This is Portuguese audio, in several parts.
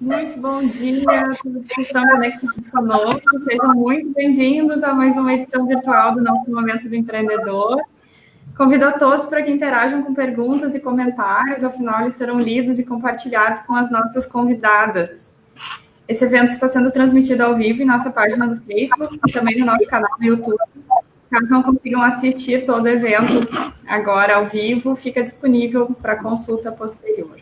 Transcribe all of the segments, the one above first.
Muito bom dia a todos que estão conectados conosco. Sejam muito bem-vindos a mais uma edição virtual do nosso Momento do Empreendedor. Convido a todos para que interajam com perguntas e comentários, afinal, eles serão lidos e compartilhados com as nossas convidadas. Esse evento está sendo transmitido ao vivo em nossa página do Facebook e também no nosso canal no YouTube. Caso não consigam assistir todo o evento agora ao vivo, fica disponível para consulta posterior.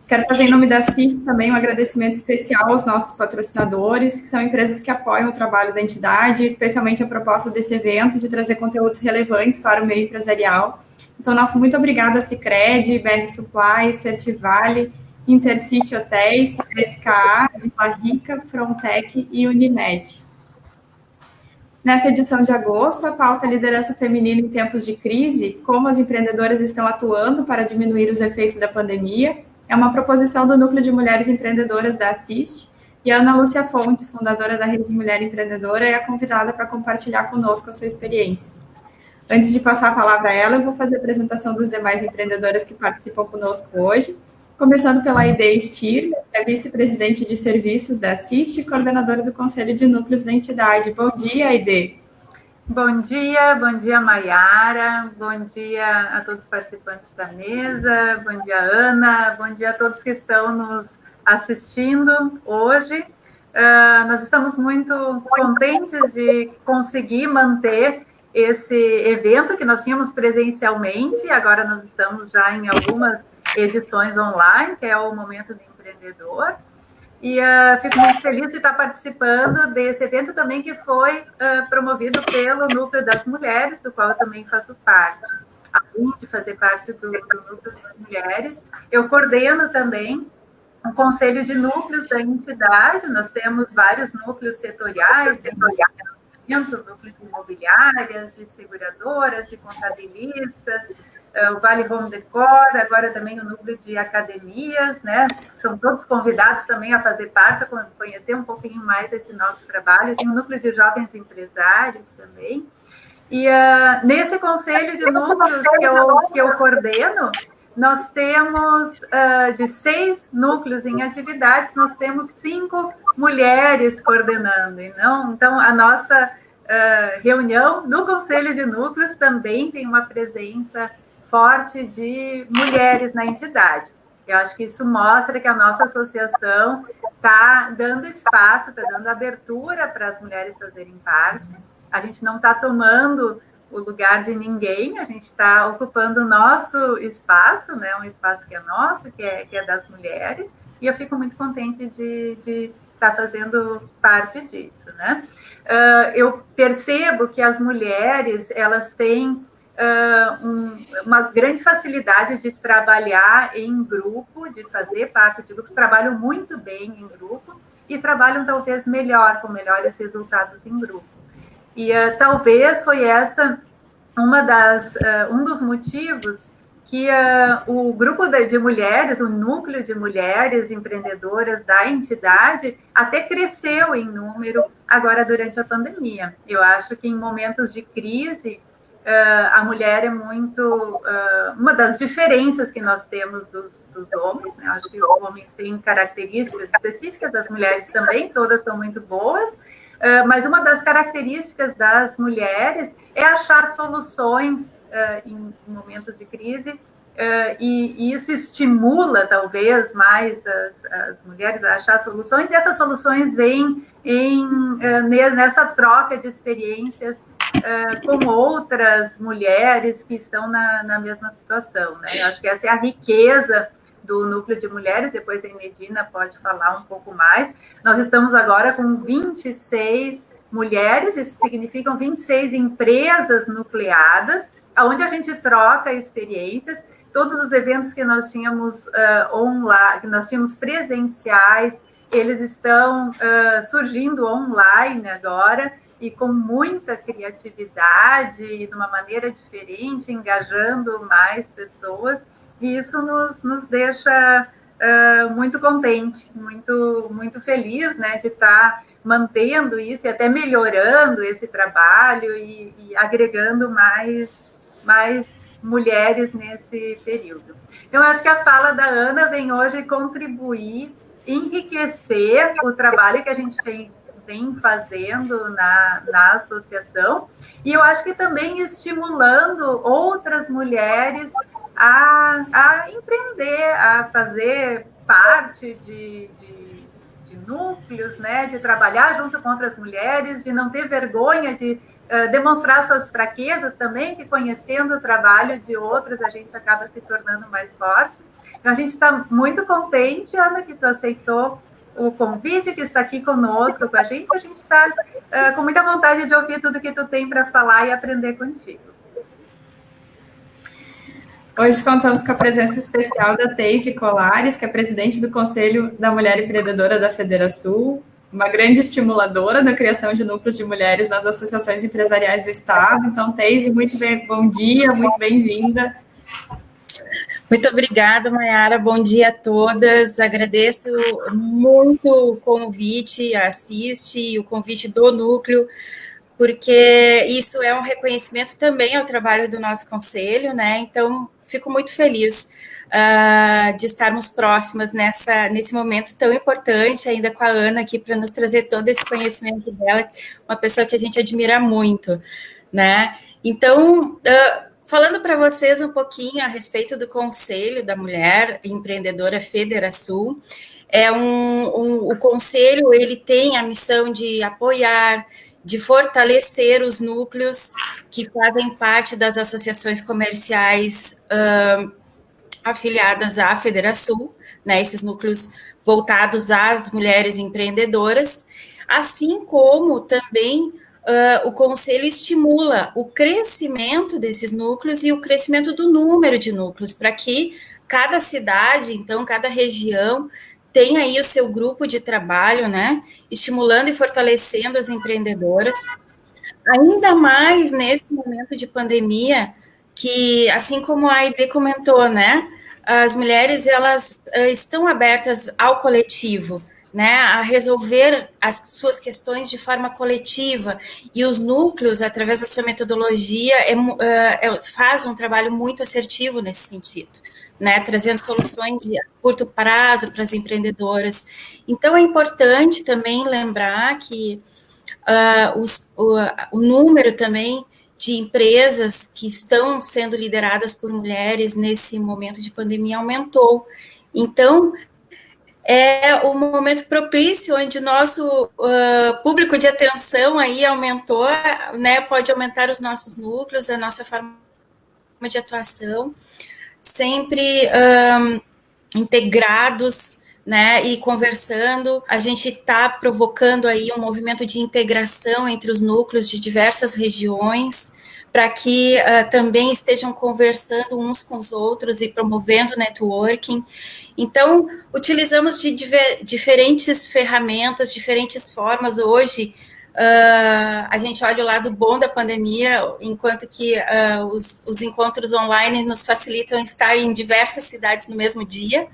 Quero fazer em nome da CIT também um agradecimento especial aos nossos patrocinadores, que são empresas que apoiam o trabalho da entidade, especialmente a proposta desse evento de trazer conteúdos relevantes para o meio empresarial. Então, nosso muito obrigado a Sicredi, BR Supply, Certivale, Intercity Hotéis, SKA, Vila Rica, Frontec e Unimed. Nessa edição de agosto, a pauta Liderança Feminina em Tempos de Crise, como as empreendedoras estão atuando para diminuir os efeitos da pandemia, é uma proposição do Núcleo de Mulheres Empreendedoras da Assist, e a Ana Lúcia Fontes, fundadora da Rede Mulher Empreendedora, é a convidada para compartilhar conosco a sua experiência. Antes de passar a palavra a ela, eu vou fazer a apresentação das demais empreendedoras que participam conosco hoje, começando pela Aide Stier, que é vice-presidente de serviços da Assist e coordenadora do Conselho de Núcleos da entidade. Bom dia, Aide. Bom dia, Maiara, bom dia a todos os participantes da mesa, bom dia, Ana, bom dia a todos que estão nos assistindo hoje. Nós estamos muito contentes de conseguir manter esse evento que nós tínhamos presencialmente, agora nós estamos já em algumas edições online, que é o Momento do Empreendedor. E fico muito feliz de estar participando desse evento também, que foi promovido pelo Núcleo das Mulheres, do qual eu também faço parte. Além de fazer parte do Núcleo das Mulheres, eu coordeno também o Conselho de Núcleos da entidade. Nós temos vários núcleos setoriais, núcleo de imobiliárias, de seguradoras, de contabilistas, o Vale Home Decor, agora também o núcleo de academias, né? São todos convidados também a fazer parte, a conhecer um pouquinho mais desse nosso trabalho. Tem o núcleo de jovens empresários também. E nesse conselho de núcleos que eu coordeno, nós temos, de 6 núcleos em atividades, nós temos 5 mulheres coordenando. Então, a nossa reunião no conselho de núcleos também tem uma presença forte de mulheres na entidade. Eu acho que isso mostra que a nossa associação está dando espaço, está dando abertura para as mulheres fazerem parte. A gente não está tomando o lugar de ninguém, a gente está ocupando o nosso espaço, né? Um espaço que é nosso, que é das mulheres, e eu fico muito contente de estar fazendo parte disso, né? Eu percebo que as mulheres, elas têm uma grande facilidade de trabalhar em grupo, de fazer parte de grupo, trabalham muito bem em grupo e trabalham talvez melhor, com melhores resultados em grupo. E talvez foi essa um dos motivos que o grupo de mulheres, o núcleo de mulheres empreendedoras da entidade, até cresceu em número agora durante a pandemia. Eu acho que em momentos de crise, a mulher é muito uma das diferenças que nós temos dos homens, né? Acho que os homens têm características específicas, das mulheres também, todas são muito boas, mas uma das características das mulheres é achar soluções em momentos de crise, e isso estimula talvez mais as mulheres a achar soluções, e essas soluções vêm nessa troca de experiências com outras mulheres que estão na mesma situação, né? Eu acho que essa é a riqueza do núcleo de mulheres, depois a Medina pode falar um pouco mais. Nós estamos agora com 26 mulheres, isso significa 26 empresas nucleadas, onde a gente troca experiências. Todos os eventos que nós tínhamos online, que nós tínhamos presenciais, eles estão surgindo online agora, e com muita criatividade e de uma maneira diferente, engajando mais pessoas, e isso nos deixa muito contente, muito feliz, né, de estar mantendo isso e até melhorando esse trabalho e agregando mais mulheres nesse período. Então, acho que a fala da Ana vem hoje contribuir enriquecer o trabalho que a gente vem fazendo na associação, e eu acho que também estimulando outras mulheres a empreender, a fazer parte de núcleos, né, de trabalhar junto com outras mulheres, de não ter vergonha de demonstrar suas fraquezas também, que conhecendo o trabalho de outros a gente acaba se tornando mais forte. Então, a gente está muito contente, Ana, que tu aceitou o convite, que está aqui conosco, com a gente está com muita vontade de ouvir tudo que tu tem para falar e aprender contigo. Hoje contamos com a presença especial da Teise Colares, que é presidente do Conselho da Mulher Empreendedora da Federação, uma grande estimuladora da criação de núcleos de mulheres nas associações empresariais do Estado. Então, Teise, bom dia, muito bem-vinda. Muito obrigada, Maiara. Bom dia a todas. Agradeço muito o convite, a Assiste, o convite do Núcleo, porque isso é um reconhecimento também ao trabalho do nosso conselho, né? Então, fico muito feliz de estarmos próximas nesse momento tão importante, ainda com a Ana aqui, para nos trazer todo esse conhecimento dela, uma pessoa que a gente admira muito, né? Então, falando para vocês um pouquinho a respeito do Conselho da Mulher Empreendedora Federação, o Conselho ele tem a missão de apoiar, de fortalecer os núcleos que fazem parte das associações comerciais afiliadas à Federação, né, esses núcleos voltados às mulheres empreendedoras, assim como também o Conselho estimula o crescimento desses núcleos e o crescimento do número de núcleos, para que cada cidade, então, cada região, tenha aí o seu grupo de trabalho, né, estimulando e fortalecendo as empreendedoras, ainda mais nesse momento de pandemia, que, assim como a Aide comentou, né, as mulheres, elas estão abertas ao coletivo, né, a resolver as suas questões de forma coletiva, e os núcleos, através da sua metodologia, faz um trabalho muito assertivo nesse sentido, né, trazendo soluções de curto prazo para as empreendedoras. Então, é importante também lembrar que o número também de empresas que estão sendo lideradas por mulheres nesse momento de pandemia aumentou. Então, é o momento propício onde o nosso público de atenção aí aumentou, né, pode aumentar os nossos núcleos, a nossa forma de atuação, sempre integrados, né, e conversando. A gente está provocando aí um movimento de integração entre os núcleos de diversas regiões, para que também estejam conversando uns com os outros e promovendo networking. Então, utilizamos de diferentes ferramentas, diferentes formas. Hoje, a gente olha o lado bom da pandemia, enquanto que os encontros online nos facilitam estar em diversas cidades no mesmo dia,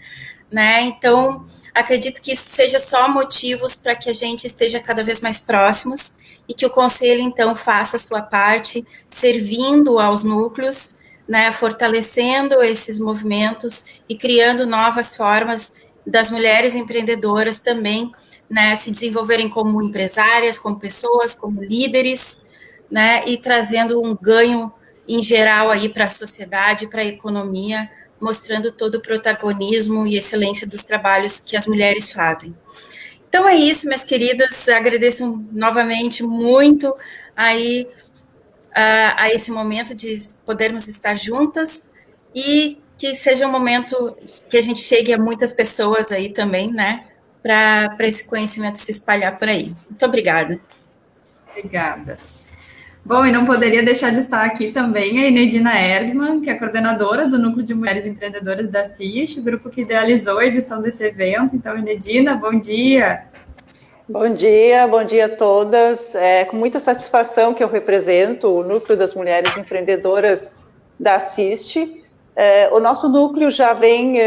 né? Então, acredito que isso seja só motivos para que a gente esteja cada vez mais próximos e que o Conselho, então, faça a sua parte, servindo aos núcleos, né, fortalecendo esses movimentos e criando novas formas das mulheres empreendedoras também, né, se desenvolverem como empresárias, como pessoas, como líderes, né, e trazendo um ganho em geral aí para a sociedade, para a economia, mostrando todo o protagonismo e excelência dos trabalhos que as mulheres fazem. Então é isso, minhas queridas, agradeço novamente muito aí a esse momento de podermos estar juntas e que seja um momento que a gente chegue a muitas pessoas aí também, né, para esse conhecimento se espalhar por aí. Muito obrigada. Obrigada. Bom, e não poderia deixar de estar aqui também a Inedina Erdmann, que é coordenadora do Núcleo de Mulheres Empreendedoras da CIST, o grupo que idealizou a edição desse evento. Então, Inedina, bom dia. Bom dia a todas. É com muita satisfação que eu represento o Núcleo das Mulheres Empreendedoras da CIST. O nosso núcleo já vem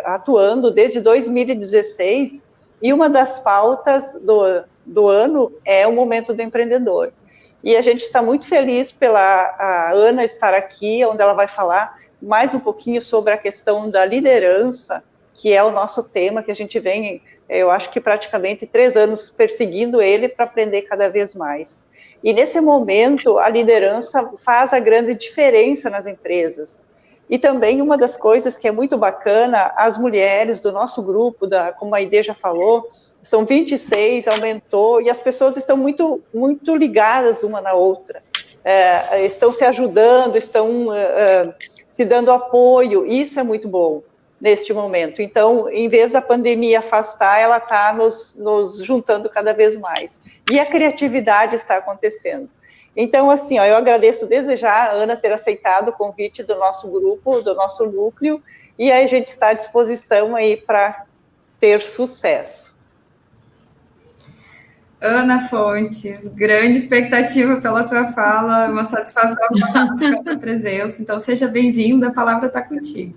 atuando desde 2016, e uma das pautas do ano é o Momento do Empreendedor. E a gente está muito feliz pela a Ana estar aqui, onde ela vai falar mais um pouquinho sobre a questão da liderança, que é o nosso tema, que a gente vem, eu acho que praticamente 3 anos perseguindo ele para aprender cada vez mais. E nesse momento, a liderança faz a grande diferença nas empresas. E também uma das coisas que é muito bacana, as mulheres do nosso grupo, como a Aide já falou, são 26, aumentou, e as pessoas estão muito, muito ligadas uma na outra. Estão se ajudando, estão se dando apoio, isso é muito bom neste momento. Então, em vez da pandemia afastar, ela está nos juntando cada vez mais. E a criatividade está acontecendo. Então, assim, eu agradeço desde já a Ana ter aceitado o convite do nosso grupo, do nosso núcleo, e aí a gente está à disposição aí para ter sucesso. Ana Fontes, grande expectativa pela tua fala, uma satisfação com a tua presença, então seja bem-vinda, a palavra está contigo.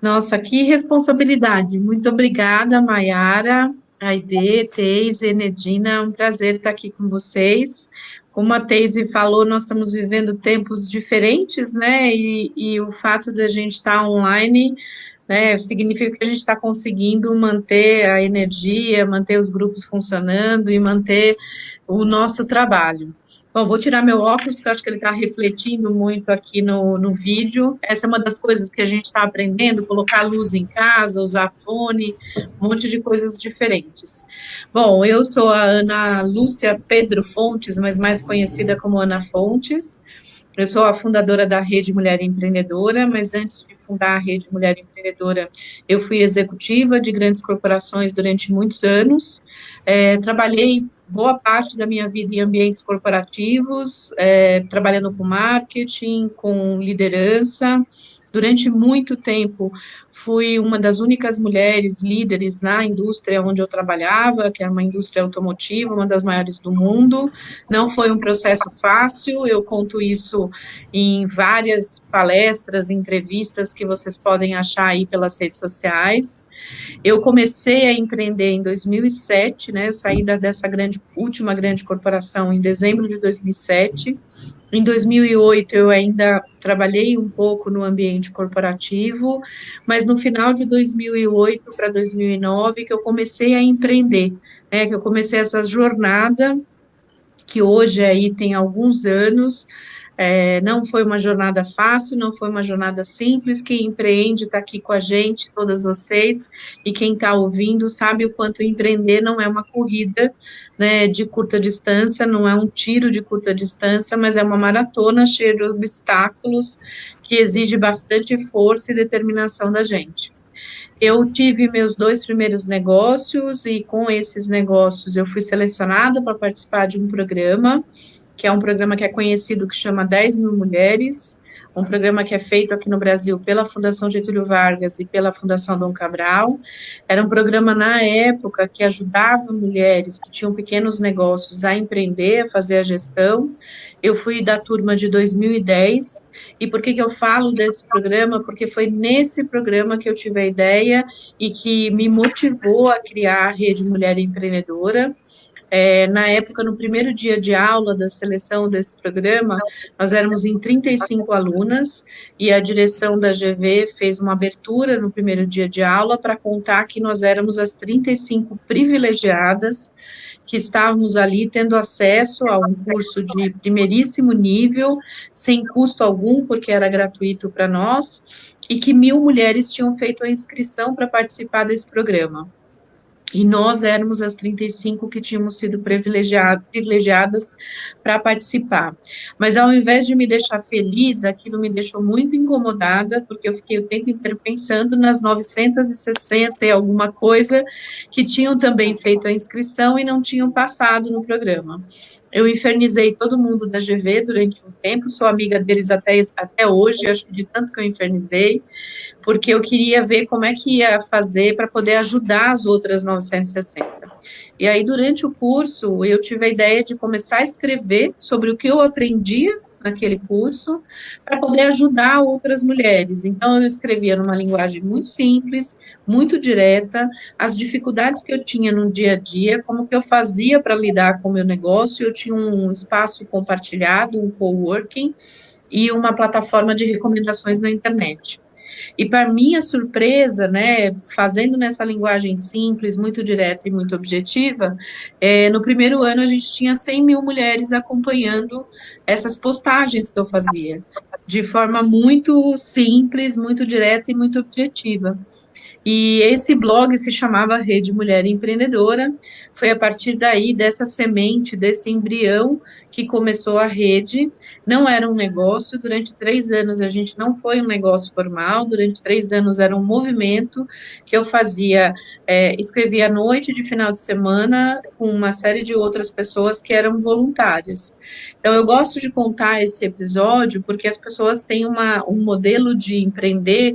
Nossa, que responsabilidade. Muito obrigada, Maiara, Aide, Teise, Enedina, é um prazer estar aqui com vocês. Como a Teise falou, nós estamos vivendo tempos diferentes, né, e o fato de a gente estar online, né, significa que a gente está conseguindo manter a energia, manter os grupos funcionando e manter o nosso trabalho. Bom, vou tirar meu óculos, porque eu acho que ele está refletindo muito aqui no vídeo. Essa é uma das coisas que a gente está aprendendo, colocar luz em casa, usar fone, um monte de coisas diferentes. Bom, eu sou a Ana Lúcia Pedro Fontes, mas mais conhecida como Ana Fontes. Eu sou a fundadora da Rede Mulher Empreendedora, mas antes de fundar a Rede Mulher Empreendedora, eu fui executiva de grandes corporações durante muitos anos. Trabalhei boa parte da minha vida em ambientes corporativos, trabalhando com marketing, com liderança. Durante muito tempo, fui uma das únicas mulheres líderes na indústria onde eu trabalhava, que era uma indústria automotiva, uma das maiores do mundo. Não foi um processo fácil, eu conto isso em várias palestras, entrevistas que vocês podem achar aí pelas redes sociais. Eu comecei a empreender em 2007, né, eu saí dessa última grande corporação em dezembro de 2007. Em 2008, eu ainda trabalhei um pouco no ambiente corporativo, mas no final de 2008 para 2009, que eu comecei a empreender, né, que eu comecei essa jornada, que hoje aí tem alguns anos. Não foi uma jornada fácil, não foi uma jornada simples. Quem empreende está aqui com a gente, todas vocês, e quem está ouvindo sabe o quanto empreender não é uma corrida, né, de curta distância, não é um tiro de curta distância, mas é uma maratona cheia de obstáculos que exige bastante força e determinação da gente. Eu tive meus 2 primeiros negócios e com esses negócios eu fui selecionada para participar de um programa, que é um programa que é conhecido, que chama 10 Mil Mulheres, um programa que é feito aqui no Brasil pela Fundação Getúlio Vargas e pela Fundação Dom Cabral. Era um programa, na época, que ajudava mulheres que tinham pequenos negócios a empreender, a fazer a gestão. Eu fui da turma de 2010, e por que eu falo desse programa? Porque foi nesse programa que eu tive a ideia e que me motivou a criar a Rede Mulher Empreendedora. Na época, no primeiro dia de aula da seleção desse programa, nós éramos em 35 alunas, e a direção da GV fez uma abertura no primeiro dia de aula para contar que nós éramos as 35 privilegiadas que estávamos ali tendo acesso a um curso de primeiríssimo nível, sem custo algum, porque era gratuito para nós, e que 1.000 mulheres tinham feito a inscrição para participar desse programa. E nós éramos as 35 que tínhamos sido privilegiadas para participar. Mas ao invés de me deixar feliz, aquilo me deixou muito incomodada, porque eu fiquei o tempo inteiro pensando nas 960 e alguma coisa que tinham também feito a inscrição e não tinham passado no programa. Eu infernizei todo mundo da GV durante um tempo, sou amiga deles até hoje, acho que de tanto que eu infernizei, porque eu queria ver como é que ia fazer para poder ajudar as outras 960. E aí, durante o curso, eu tive a ideia de começar a escrever sobre o que eu aprendia naquele curso, para poder ajudar outras mulheres. Então, eu escrevia numa linguagem muito simples, muito direta, as dificuldades que eu tinha no dia a dia, como que eu fazia para lidar com o meu negócio. Eu tinha um espaço compartilhado, um coworking, e uma plataforma de recomendações na internet. E para minha surpresa, né, fazendo nessa linguagem simples, muito direta e muito objetiva, no primeiro ano a gente tinha 100 mil mulheres acompanhando essas postagens que eu fazia, de forma muito simples, muito direta e muito objetiva. E esse blog se chamava Rede Mulher Empreendedora. Foi a partir daí, dessa semente, desse embrião, que começou a rede. Não era um negócio, durante 3 anos a gente não foi um negócio formal, durante 3 anos era um movimento que eu fazia, escrevia à noite de final de semana, com uma série de outras pessoas que eram voluntárias. Então, eu gosto de contar esse episódio, porque as pessoas têm um modelo de empreender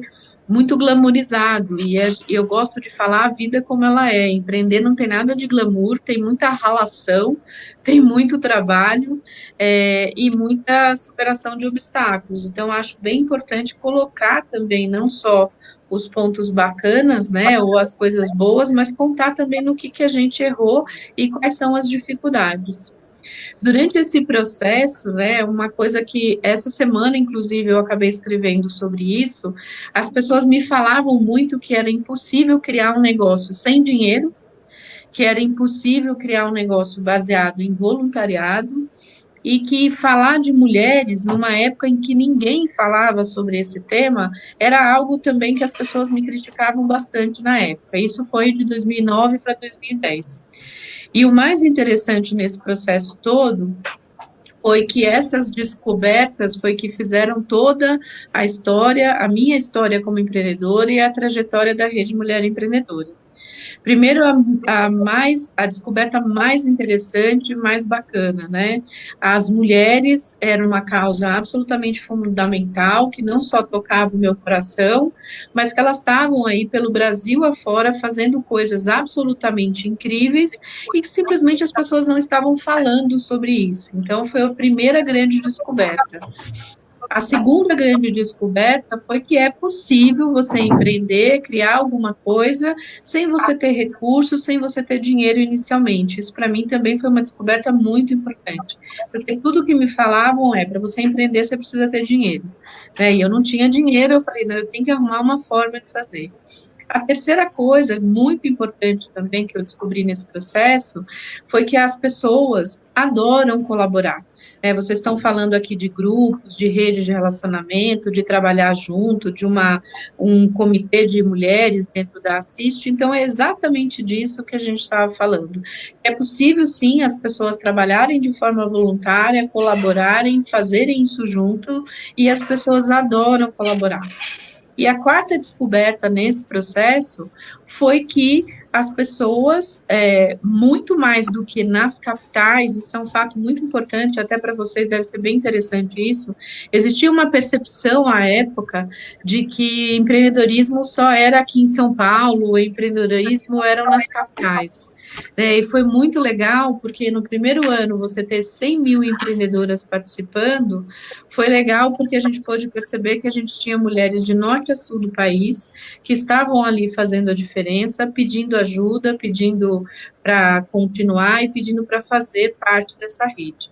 muito glamourizado, e eu gosto de falar a vida como ela é. Empreender não tem nada de glamour, tem muita ralação, tem muito trabalho e muita superação de obstáculos. Então, acho bem importante colocar também, não só os pontos bacanas, né, ou as coisas boas, mas contar também no que a gente errou e quais são as dificuldades. Durante esse processo, né, uma coisa que essa semana, inclusive, eu acabei escrevendo sobre isso, as pessoas me falavam muito que era impossível criar um negócio sem dinheiro, que era impossível criar um negócio baseado em voluntariado, e que falar de mulheres, numa época em que ninguém falava sobre esse tema, era algo também que as pessoas me criticavam bastante na época. Isso foi de 2009 para 2010. E o mais interessante nesse processo todo foi que essas descobertas foi que fizeram toda a história, a minha história como empreendedora e a trajetória da Rede Mulher Empreendedora. Primeiro, a descoberta mais interessante, mais bacana, né? As mulheres eram uma causa absolutamente fundamental, que não só tocava o meu coração, mas que elas estavam aí pelo Brasil afora fazendo coisas absolutamente incríveis e que simplesmente as pessoas não estavam falando sobre isso. Então, foi a primeira grande descoberta. A segunda grande descoberta foi que é possível você empreender, criar alguma coisa, sem você ter recursos, sem você ter dinheiro inicialmente. Isso, para mim, também foi uma descoberta muito importante, porque tudo que me falavam para você empreender, você precisa ter dinheiro. Né? E eu não tinha dinheiro, eu falei, não, eu tenho que arrumar uma forma de fazer. A terceira coisa, muito importante também, que eu descobri nesse processo, foi que as pessoas adoram colaborar. Vocês estão falando aqui de grupos, de redes de relacionamento, de trabalhar junto, de um comitê de mulheres dentro da Assist, então é exatamente disso que a gente estava falando. É possível, sim, as pessoas trabalharem de forma voluntária, colaborarem, fazerem isso junto, e as pessoas adoram colaborar. E a quarta descoberta nesse processo foi que as pessoas, muito mais do que nas capitais, isso é um fato muito importante, até para vocês deve ser bem interessante isso, existia uma percepção à época de que empreendedorismo só era aqui em São Paulo, o empreendedorismo era nas capitais. E foi muito legal, porque no primeiro ano você ter 100 mil empreendedoras participando, foi legal porque a gente pôde perceber que a gente tinha mulheres de norte a sul do país, que estavam ali fazendo a diferença, pedindo ajuda, pedindo para continuar e pedindo para fazer parte dessa rede.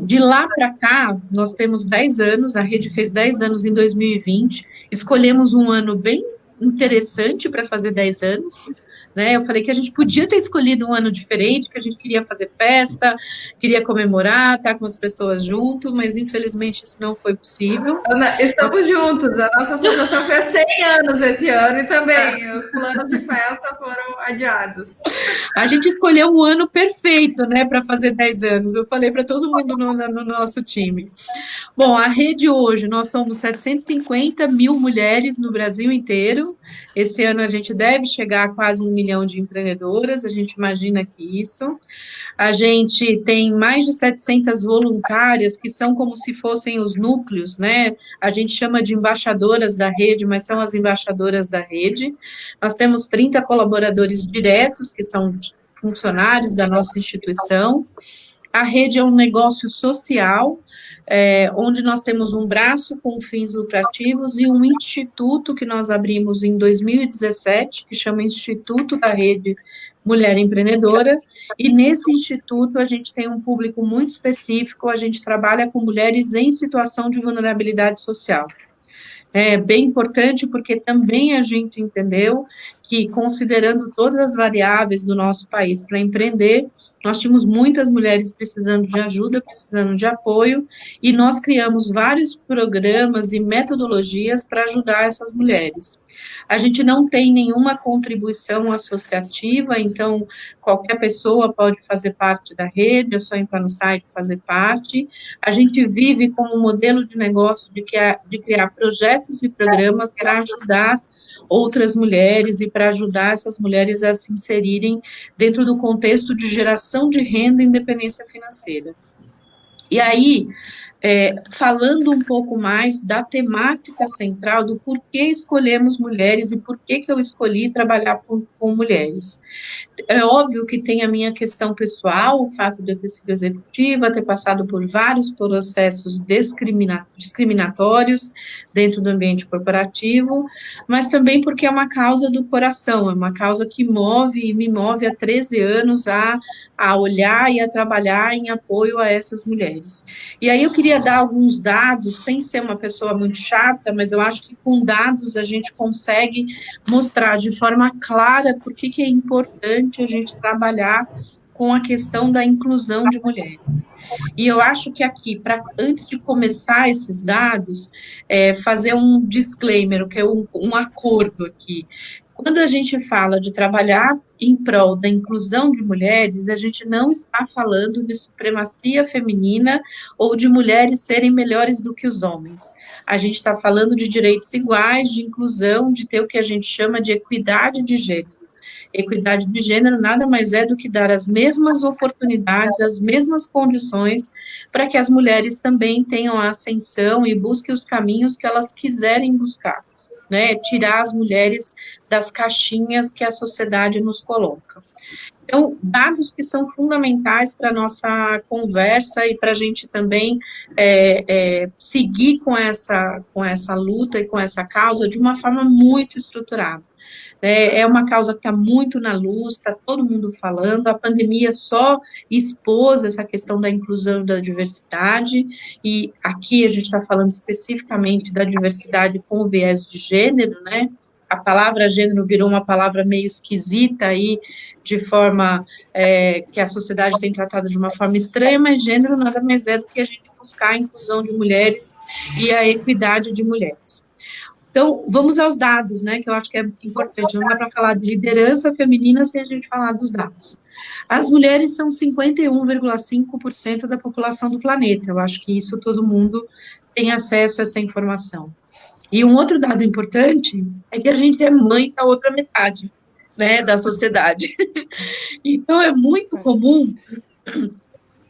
De lá para cá, nós temos 10 anos, a rede fez 10 anos em 2020, escolhemos um ano bem interessante para fazer 10 anos, né? Eu falei que a gente podia ter escolhido um ano diferente, que a gente queria fazer festa, queria comemorar, estar com as pessoas junto, mas infelizmente isso não foi possível. Ana, estamos juntos, a nossa associação fez 100 anos esse ano e também os planos de festa foram adiados. A gente escolheu um ano perfeito, né, para fazer 10 anos, eu falei para todo mundo no nosso time. Bom, a rede hoje, nós somos 750 mil mulheres no Brasil inteiro, esse ano a gente deve chegar a quase 1 milhão de empreendedoras, a gente imagina que isso. A gente tem mais de 700 voluntárias, que são como se fossem os núcleos, né? A gente chama de embaixadoras da rede, mas são as embaixadoras da rede. Nós temos 30 colaboradores diretos, que são funcionários da nossa instituição. A rede é um negócio social, onde nós temos um braço com fins lucrativos e um instituto que nós abrimos em 2017, que chama Instituto da Rede Mulher Empreendedora, e nesse instituto a gente tem um público muito específico, a gente trabalha com mulheres em situação de vulnerabilidade social. É bem importante porque também a gente entendeu que, considerando todas as variáveis do nosso país para empreender, nós tínhamos muitas mulheres precisando de ajuda, precisando de apoio, e nós criamos vários programas e metodologias para ajudar essas mulheres. A gente não tem nenhuma contribuição associativa, então qualquer pessoa pode fazer parte da rede, é só entrar no site e fazer parte. A gente vive como um modelo de negócio de criar projetos e programas para ajudar outras mulheres e para ajudar essas mulheres a se inserirem dentro do contexto de geração de renda e independência financeira. E aí, falando um pouco mais da temática central, do porquê escolhemos mulheres e por que eu escolhi trabalhar com mulheres. É óbvio que tem a minha questão pessoal, o fato de eu ter sido executiva, ter passado por vários processos discriminatórios dentro do ambiente corporativo, mas também porque é uma causa do coração, é uma causa que move e me move há 13 anos a olhar e a trabalhar em apoio a essas mulheres. E aí eu queria dar alguns dados, sem ser uma pessoa muito chata, mas eu acho que com dados a gente consegue mostrar de forma clara por que é importante a gente trabalhar com a questão da inclusão de mulheres. E eu acho que aqui, antes de começar esses dados, fazer um disclaimer, que é um acordo aqui. Quando a gente fala de trabalhar em prol da inclusão de mulheres, a gente não está falando de supremacia feminina ou de mulheres serem melhores do que os homens. A gente está falando de direitos iguais, de inclusão, de ter o que a gente chama de equidade de gênero. Equidade de gênero nada mais é do que dar as mesmas oportunidades, as mesmas condições para que as mulheres também tenham a ascensão e busquem os caminhos que elas quiserem buscar, né? Tirar as mulheres das caixinhas que a sociedade nos coloca. Então, dados que são fundamentais para a nossa conversa e para a gente também seguir com essa luta e com essa causa de uma forma muito estruturada. É uma causa que está muito na luz, está todo mundo falando, a pandemia só expôs essa questão da inclusão e da diversidade, e aqui a gente está falando especificamente da diversidade com viés de gênero, né? A palavra gênero virou uma palavra meio esquisita aí, de forma que a sociedade tem tratado de uma forma estranha, mas gênero nada mais é do que a gente buscar a inclusão de mulheres e a equidade de mulheres. Então, vamos aos dados, né, que eu acho que é importante. Não dá para falar de liderança feminina sem a gente falar dos dados. As mulheres são 51,5% da população do planeta. Eu acho que isso todo mundo tem acesso a essa informação. E um outro dado importante é que a gente é mãe da outra metade, né, da sociedade. Então, é muito comum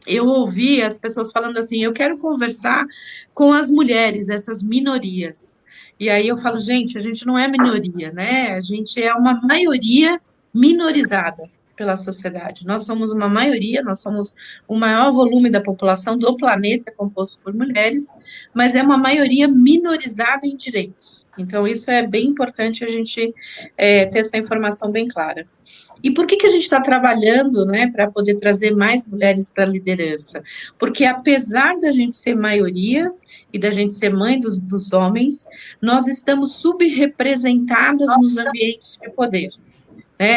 eu ouvir as pessoas falando assim, eu quero conversar com as mulheres, essas minorias. E aí eu falo, gente, a gente não é minoria, né? A gente é uma maioria minorizada pela sociedade. Nós somos uma maioria, nós somos o maior volume da população do planeta composto por mulheres, mas é uma maioria minorizada em direitos. Então, isso é bem importante a gente ter essa informação bem clara. E por que a gente está trabalhando, né, para poder trazer mais mulheres para a liderança? Porque apesar da gente ser maioria e da gente ser mãe dos homens, nós estamos subrepresentadas nos ambientes de poder.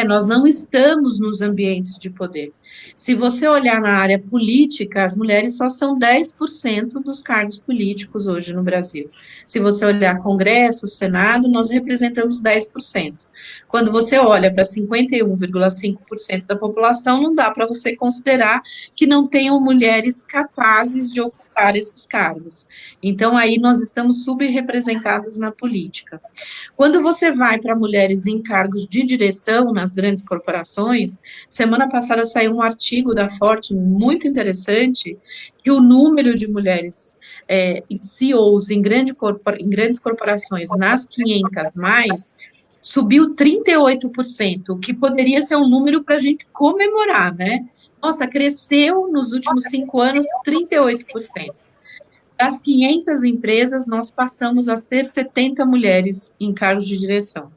Nós não estamos nos ambientes de poder. Se você olhar na área política, as mulheres só são 10% dos cargos políticos hoje no Brasil. Se você olhar Congresso, Senado, nós representamos 10%. Quando você olha para 51,5% da população, não dá para você considerar que não tenham mulheres capazes de ocupar esses cargos. Então, aí nós estamos subrepresentadas na política. Quando você vai para mulheres em cargos de direção nas grandes corporações, semana passada saiu um artigo da Fortune muito interessante, que o número de mulheres CEOs em grandes corporações, nas 500 mais, subiu 38%, o que poderia ser um número para a gente comemorar, né? Nossa, cresceu nos últimos 5 anos 38%. Das 500 empresas, nós passamos a ser 70 mulheres em cargos de direção.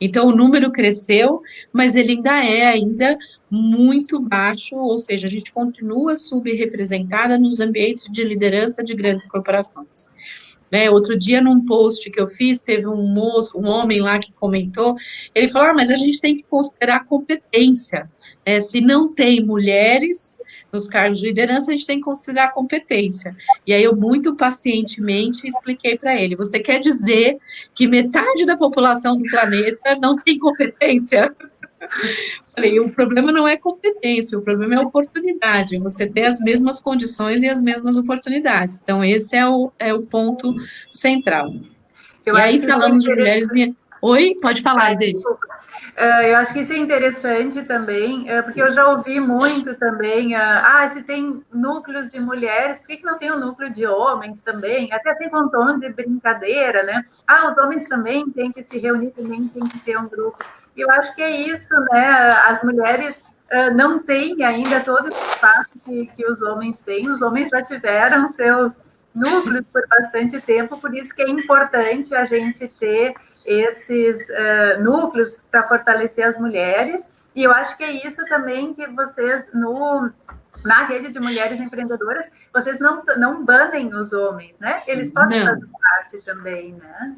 Então, o número cresceu, mas ele ainda muito baixo, ou seja, a gente continua subrepresentada nos ambientes de liderança de grandes corporações. né? Outro dia, num post que eu fiz, teve um homem lá que comentou, ele falou, mas a gente tem que considerar competência, né? Se não tem mulheres nos cargos de liderança, a gente tem que considerar competência. E aí eu, muito pacientemente, expliquei para ele, você quer dizer que metade da população do planeta não tem competência? Falei, o problema não é competência, o problema é oportunidade, você ter as mesmas condições e as mesmas oportunidades. Então, esse é o ponto central. E aí, falamos de mulheres... Oi, pode falar, Aide. Eu acho que isso é interessante também, porque eu já ouvi muito também, se tem núcleos de mulheres, por que não tem um núcleo de homens também? Até tem um tom de brincadeira, né? Os homens também têm que se reunir, também tem que ter um grupo. Eu acho que é isso, né? As mulheres não têm ainda todo esse espaço que os homens têm. Os homens já tiveram seus núcleos por bastante tempo, por isso que é importante a gente ter esses núcleos para fortalecer as mulheres. E eu acho que é isso também que vocês, na rede de mulheres empreendedoras, vocês não banem os homens, né? Eles podem fazer parte também, né?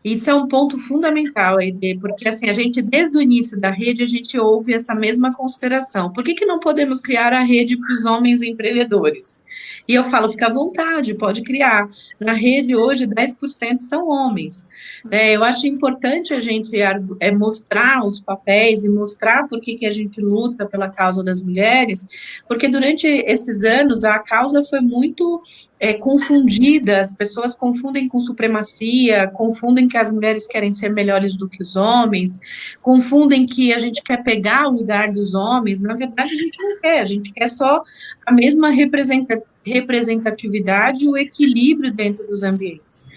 Isso é um ponto fundamental, Aide, porque assim, a gente, desde o início da rede, a gente ouve essa mesma consideração. Por que não podemos criar a rede para os homens empreendedores? E eu falo, fica à vontade, pode criar. Na rede, hoje, 10% são homens. Eu acho importante a gente mostrar os papéis e mostrar por que a gente luta pela causa das mulheres, porque durante esses anos a causa foi muito confundida, as pessoas confundem com supremacia, confundem que as mulheres querem ser melhores do que os homens, confundem que a gente quer pegar o lugar dos homens. Na verdade, a gente não quer, a gente quer só a mesma representatividade e o equilíbrio dentro dos ambientes.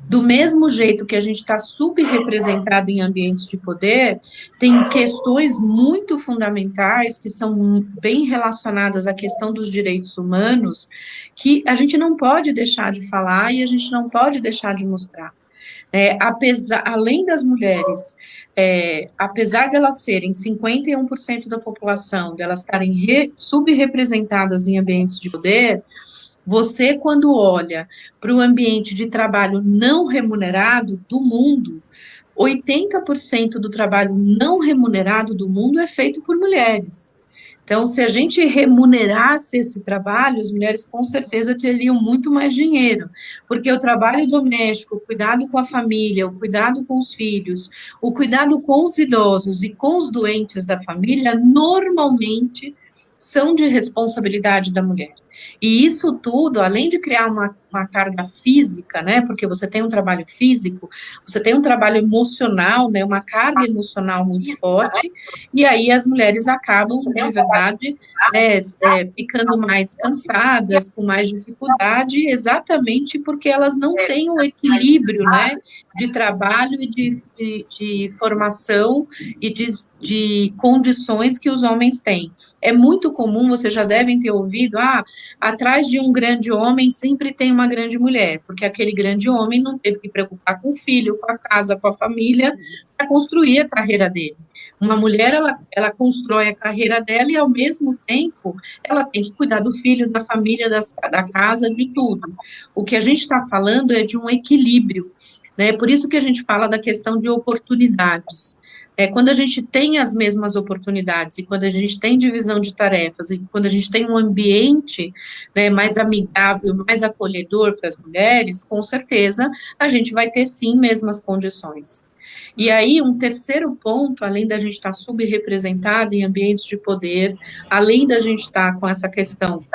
Do mesmo jeito que a gente está subrepresentado em ambientes de poder, tem questões muito fundamentais que são bem relacionadas à questão dos direitos humanos, que a gente não pode deixar de falar e a gente não pode deixar de mostrar. Além das mulheres, apesar de elas serem 51% da população, de elas estarem subrepresentadas em ambientes de poder, você, quando olha para o ambiente de trabalho não remunerado do mundo, 80% do trabalho não remunerado do mundo é feito por mulheres. Então, se a gente remunerasse esse trabalho, as mulheres com certeza teriam muito mais dinheiro, porque o trabalho doméstico, o cuidado com a família, o cuidado com os filhos, o cuidado com os idosos e com os doentes da família, normalmente são de responsabilidade da mulher. E isso tudo, além de criar uma carga física, né, porque você tem um trabalho físico, você tem um trabalho emocional, né, uma carga emocional muito forte, e aí as mulheres acabam, de verdade, ficando mais cansadas, com mais dificuldade, exatamente porque elas não têm o equilíbrio, né, de trabalho e de formação e de condições que os homens têm. É muito comum, vocês já devem ter ouvido, atrás de um grande homem sempre tem uma grande mulher, porque aquele grande homem não teve que preocupar com o filho, com a casa, com a família, para construir a carreira dele. Uma mulher, ela constrói a carreira dela e, ao mesmo tempo, ela tem que cuidar do filho, da família, da casa, de tudo. O que a gente está falando é de um equilíbrio, né? Por isso que a gente fala da questão de oportunidades. Quando a gente tem as mesmas oportunidades e quando a gente tem divisão de tarefas e quando a gente tem um ambiente, né, mais amigável, mais acolhedor para as mulheres, com certeza a gente vai ter sim mesmas condições. E aí, um terceiro ponto, além da gente estar subrepresentado em ambientes de poder, além da gente estar com essa questão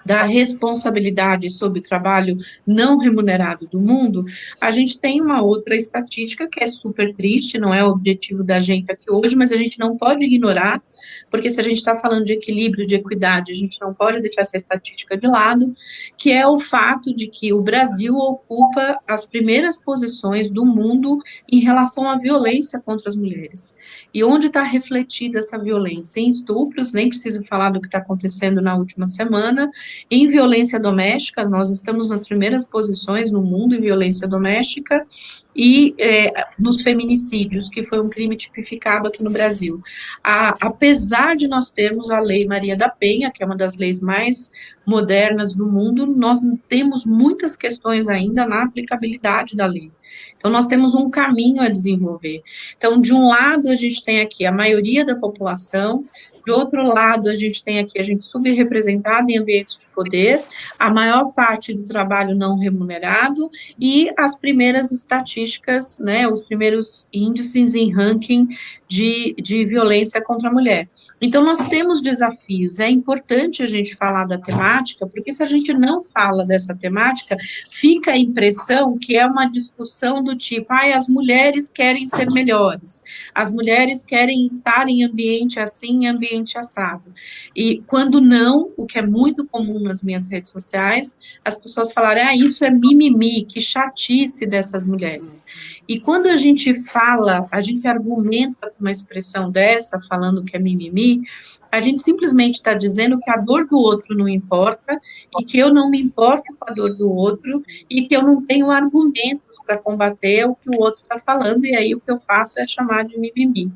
da responsabilidade sobre o trabalho não remunerado do mundo, a gente tem uma outra estatística que é super triste, não é o objetivo da gente aqui hoje, mas a gente não pode ignorar, porque se a gente está falando de equilíbrio, de equidade, a gente não pode deixar essa estatística de lado, que é o fato de que o Brasil ocupa as primeiras posições do mundo em relação à violência contra as mulheres. E onde está refletida essa violência? Em estupros, nem preciso falar do que está acontecendo na última semana. Em violência doméstica, nós estamos nas primeiras posições no mundo em violência doméstica, e nos feminicídios, que foi um crime tipificado aqui no Brasil. Apesar de nós termos a Lei Maria da Penha, que é uma das leis mais modernas do mundo, nós temos muitas questões ainda na aplicabilidade da lei. Então, nós temos um caminho a desenvolver. Então, de um lado, a gente tem aqui a maioria da população, de outro lado, a gente tem aqui a gente subrepresentada em ambientes de poder, a maior parte do trabalho não remunerado e as primeiras estatísticas, né, os primeiros índices em ranking de violência contra a mulher. Então, nós temos desafios, é importante a gente falar da temática, porque se a gente não fala dessa temática, fica a impressão que é uma discussão do tipo, as mulheres querem ser melhores, as mulheres querem estar em ambiente assim, em ambiente assado. E quando não, o que é muito comum nas minhas redes sociais, as pessoas falarem, isso é mimimi, que chatice dessas mulheres. E quando a gente fala, a gente argumenta com uma expressão dessa, falando que é mimimi, a gente simplesmente está dizendo que a dor do outro não importa, e que eu não me importo com a dor do outro, e que eu não tenho argumentos para combater o que o outro está falando, e aí o que eu faço é chamar de mimimi.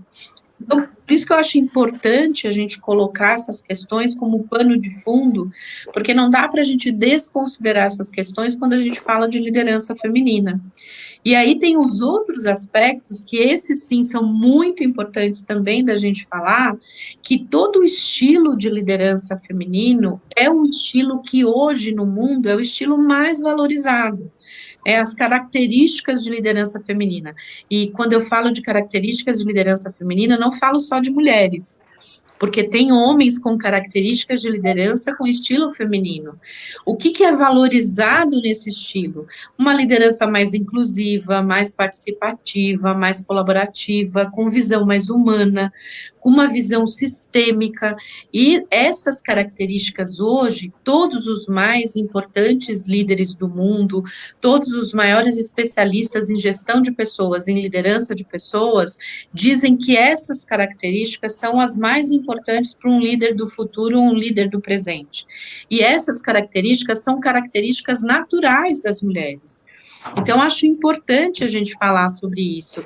Então, por isso que eu acho importante a gente colocar essas questões como pano de fundo, porque não dá para a gente desconsiderar essas questões quando a gente fala de liderança feminina. E aí tem os outros aspectos, que esses sim são muito importantes também da gente falar, que todo o estilo de liderança feminino é um estilo que hoje no mundo é o estilo mais valorizado. As características de liderança feminina. E quando eu falo de características de liderança feminina, não falo só de mulheres, porque tem homens com características de liderança com estilo feminino. O que é valorizado nesse estilo? Uma liderança mais inclusiva, mais participativa, mais colaborativa, com visão mais humana, com uma visão sistêmica, e essas características hoje, todos os mais importantes líderes do mundo, todos os maiores especialistas em gestão de pessoas, em liderança de pessoas, dizem que essas características são as mais importantes para um líder do futuro ou um líder do presente. E essas características são características naturais das mulheres. Então, acho importante a gente falar sobre isso,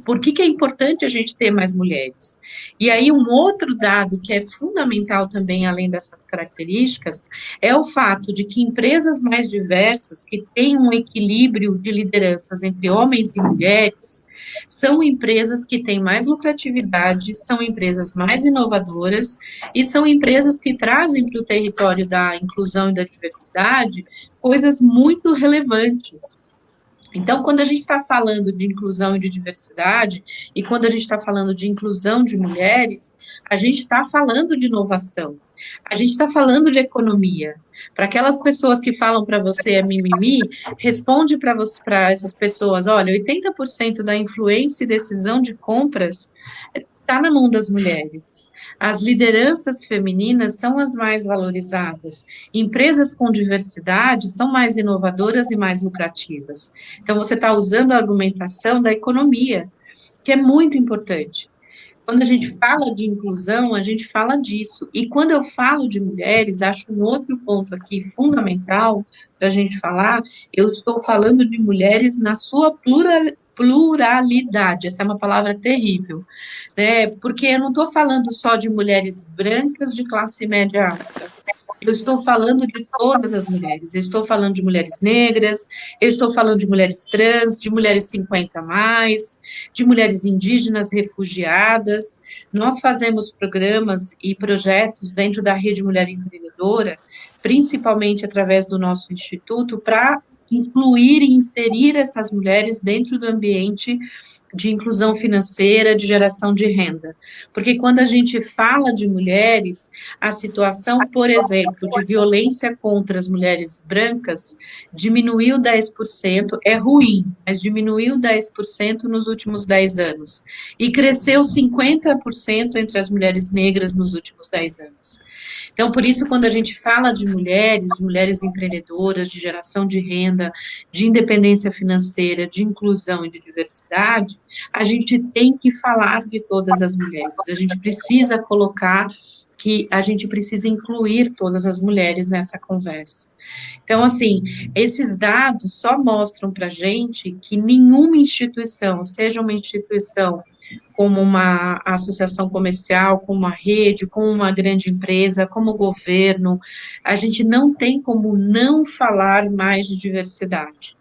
por que é importante a gente ter mais mulheres. E aí, um outro dado que é fundamental também, além dessas características, é o fato de que empresas mais diversas, que têm um equilíbrio de lideranças entre homens e mulheres, são empresas que têm mais lucratividade, são empresas mais inovadoras e são empresas que trazem para o território da inclusão e da diversidade coisas muito relevantes. Então, quando a gente está falando de inclusão e de diversidade, e quando a gente está falando de inclusão de mulheres, a gente está falando de inovação, a gente está falando de economia. Para aquelas pessoas que falam para você é mimimi, responde para essas pessoas, olha, 80% da influência e decisão de compras está na mão das mulheres. As lideranças femininas são as mais valorizadas. Empresas com diversidade são mais inovadoras e mais lucrativas. Então, você está usando a argumentação da economia, que é muito importante. Quando a gente fala de inclusão, a gente fala disso. E quando eu falo de mulheres, acho um outro ponto aqui fundamental para a gente falar, eu estou falando de mulheres na sua pluralidade, essa é uma palavra terrível, né? Porque eu não estou falando só de mulheres brancas de classe média alta, eu estou falando de todas as mulheres, eu estou falando de mulheres negras, eu estou falando de mulheres trans, de mulheres 50 a mais, de mulheres indígenas, refugiadas. Nós fazemos programas e projetos dentro da Rede Mulher Empreendedora, principalmente através do nosso instituto, para incluir e inserir essas mulheres dentro do ambiente de inclusão financeira, de geração de renda. Porque quando a gente fala de mulheres, a situação, por exemplo, de violência contra as mulheres brancas diminuiu 10%, é ruim, mas diminuiu 10% nos últimos 10 anos. E cresceu 50% entre as mulheres negras nos últimos 10 anos. Então, por isso, quando a gente fala de mulheres empreendedoras, de geração de renda, de independência financeira, de inclusão e de diversidade, a gente tem que falar de todas as mulheres, a gente precisa colocar que a gente precisa incluir todas as mulheres nessa conversa. Então, assim, esses dados só mostram para a gente que nenhuma instituição, seja uma instituição como uma associação comercial, como uma rede, como uma grande empresa, como o governo, a gente não tem como não falar mais de diversidade.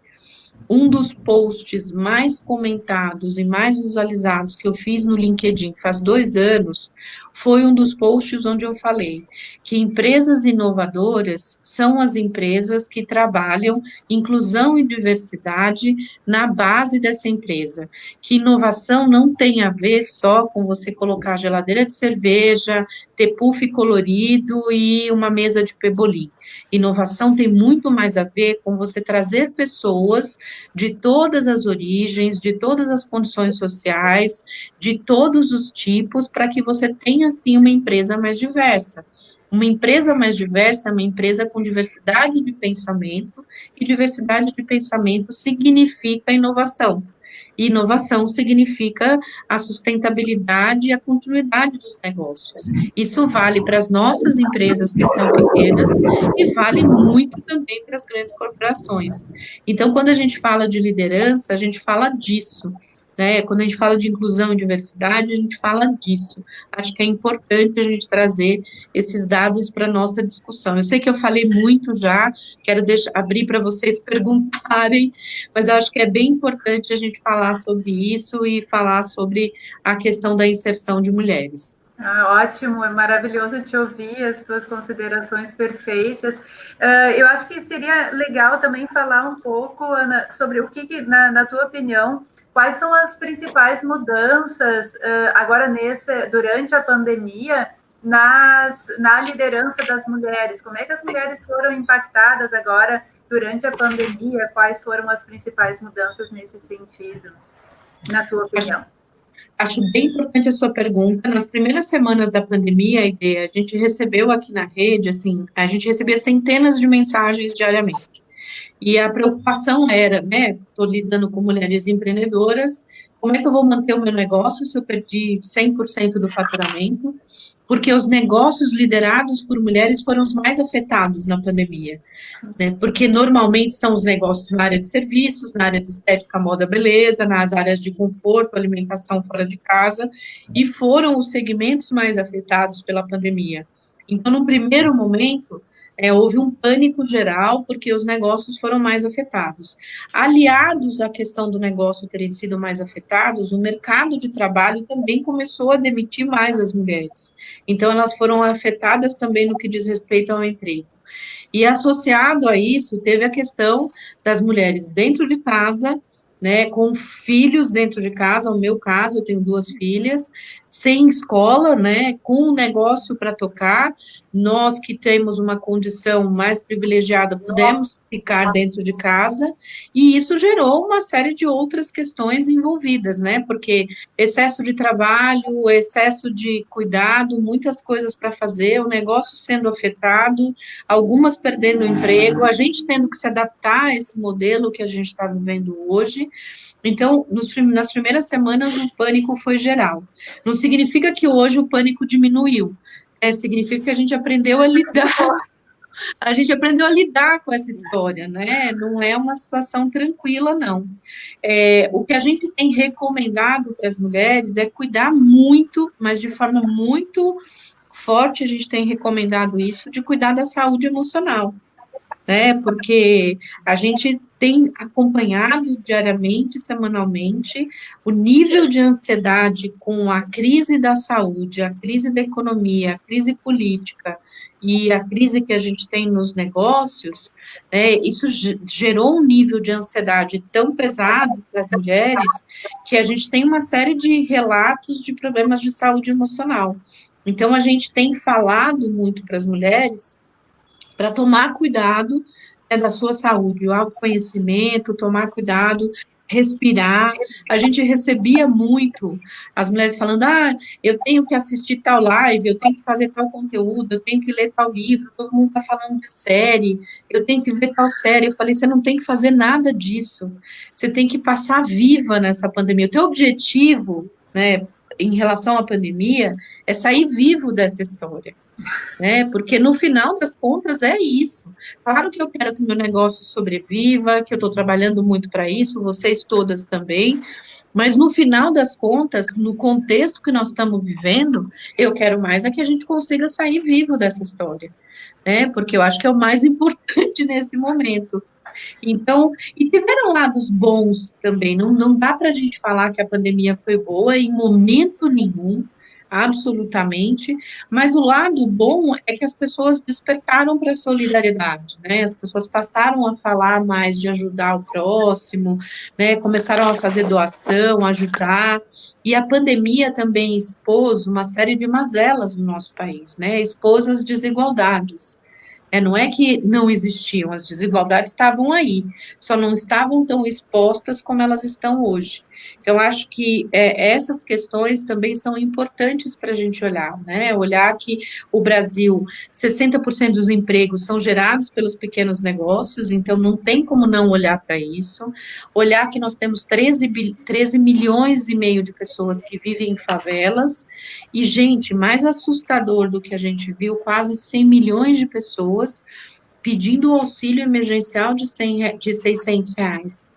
Um dos posts mais comentados e mais visualizados que eu fiz no LinkedIn faz 2 anos foi um dos posts onde eu falei que empresas inovadoras são as empresas que trabalham inclusão e diversidade na base dessa empresa. Que inovação não tem a ver só com você colocar geladeira de cerveja, ter puff colorido e uma mesa de pebolim. Inovação tem muito mais a ver com você trazer pessoas de todas as origens, de todas as condições sociais, de todos os tipos, para que você tenha, assim, uma empresa mais diversa. Uma empresa mais diversa é uma empresa com diversidade de pensamento, e diversidade de pensamento significa inovação. E inovação significa a sustentabilidade e a continuidade dos negócios. Isso vale para as nossas empresas que são pequenas e vale muito também para as grandes corporações. Então, quando a gente fala de liderança, a gente fala disso, né? Quando a gente fala de inclusão e diversidade, a gente fala disso. Acho que é importante a gente trazer esses dados para a nossa discussão. Eu sei que eu falei muito já, quero abrir para vocês perguntarem, mas eu acho que é bem importante a gente falar sobre isso e falar sobre a questão da inserção de mulheres. Ótimo, é maravilhoso te ouvir, as tuas considerações perfeitas. Eu acho que seria legal também falar um pouco, Ana, sobre o que na tua opinião, quais são as principais mudanças agora durante a pandemia na liderança das mulheres? Como é que as mulheres foram impactadas agora durante a pandemia? Quais foram as principais mudanças nesse sentido, na tua opinião? Acho bem importante a sua pergunta. Nas primeiras semanas da pandemia, a gente recebeu aqui na rede, assim, a gente recebia centenas de mensagens diariamente. E a preocupação era, né, estou lidando com mulheres empreendedoras, como é que eu vou manter o meu negócio se eu perdi 100% do faturamento? Porque os negócios liderados por mulheres foram os mais afetados na pandemia, né? Porque normalmente são os negócios na área de serviços, na área de estética, moda, beleza, nas áreas de conforto, alimentação fora de casa, e foram os segmentos mais afetados pela pandemia. Então, no primeiro momento, houve um pânico geral, porque os negócios foram mais afetados. Aliados à questão do negócio terem sido mais afetados, o mercado de trabalho também começou a demitir mais as mulheres. Então, elas foram afetadas também no que diz respeito ao emprego. E associado a isso, teve a questão das mulheres dentro de casa, né, com filhos dentro de casa. No meu caso, eu tenho 2 filhas, sem escola, né, com um negócio para tocar. Nós que temos uma condição mais privilegiada, pudemos ficar dentro de casa, e isso gerou uma série de outras questões envolvidas, né, porque excesso de trabalho, excesso de cuidado, muitas coisas para fazer, o negócio sendo afetado, algumas perdendo o emprego, a gente tendo que se adaptar a esse modelo que a gente está vivendo hoje. Então, nas primeiras semanas, o pânico foi geral. Não significa que hoje o pânico diminuiu, significa que a gente aprendeu a lidar com essa história, né? Não é uma situação tranquila, não. O que a gente tem recomendado para as mulheres é cuidar muito, mas de forma muito forte, a gente tem recomendado isso, de cuidar da saúde emocional, né? Porque a gente tem acompanhado diariamente, semanalmente, o nível de ansiedade com a crise da saúde, a crise da economia, a crise política e a crise que a gente tem nos negócios, né? Isso gerou um nível de ansiedade tão pesado para as mulheres que a gente tem uma série de relatos de problemas de saúde emocional. Então, a gente tem falado muito para as mulheres para tomar cuidado, né, da sua saúde, o autoconhecimento, tomar cuidado, respirar. A gente recebia muito as mulheres falando, eu tenho que assistir tal live, eu tenho que fazer tal conteúdo, eu tenho que ler tal livro, todo mundo está falando de série, eu tenho que ver tal série. Eu falei, você não tem que fazer nada disso, você tem que passar viva nessa pandemia. O teu objetivo, né, em relação à pandemia é sair vivo dessa história, né? Porque no final das contas é isso. Claro que eu quero que o meu negócio sobreviva, que eu estou trabalhando muito para isso, vocês todas também, mas no final das contas, no contexto que nós estamos vivendo, eu quero mais é que a gente consiga sair vivo dessa história, né? Porque eu acho que é o mais importante nesse momento. Então, e tiveram lados bons também, não dá para a gente falar que a pandemia foi boa em momento nenhum, absolutamente, mas o lado bom é que as pessoas despertaram para a solidariedade, né? As pessoas passaram a falar mais de ajudar o próximo, né? Começaram a fazer doação, ajudar, e a pandemia também expôs uma série de mazelas no nosso país, né? Expôs as desigualdades. Não é que não existiam, as desigualdades estavam aí, só não estavam tão expostas como elas estão hoje. Então, acho que essas questões também são importantes para a gente olhar, né? Olhar que o Brasil, 60% dos empregos são gerados pelos pequenos negócios, então não tem como não olhar para isso. Olhar que nós temos 13 milhões e meio de pessoas que vivem em favelas, e, gente, mais assustador do que a gente viu, quase 100 milhões de pessoas pedindo auxílio emergencial de 600 reais.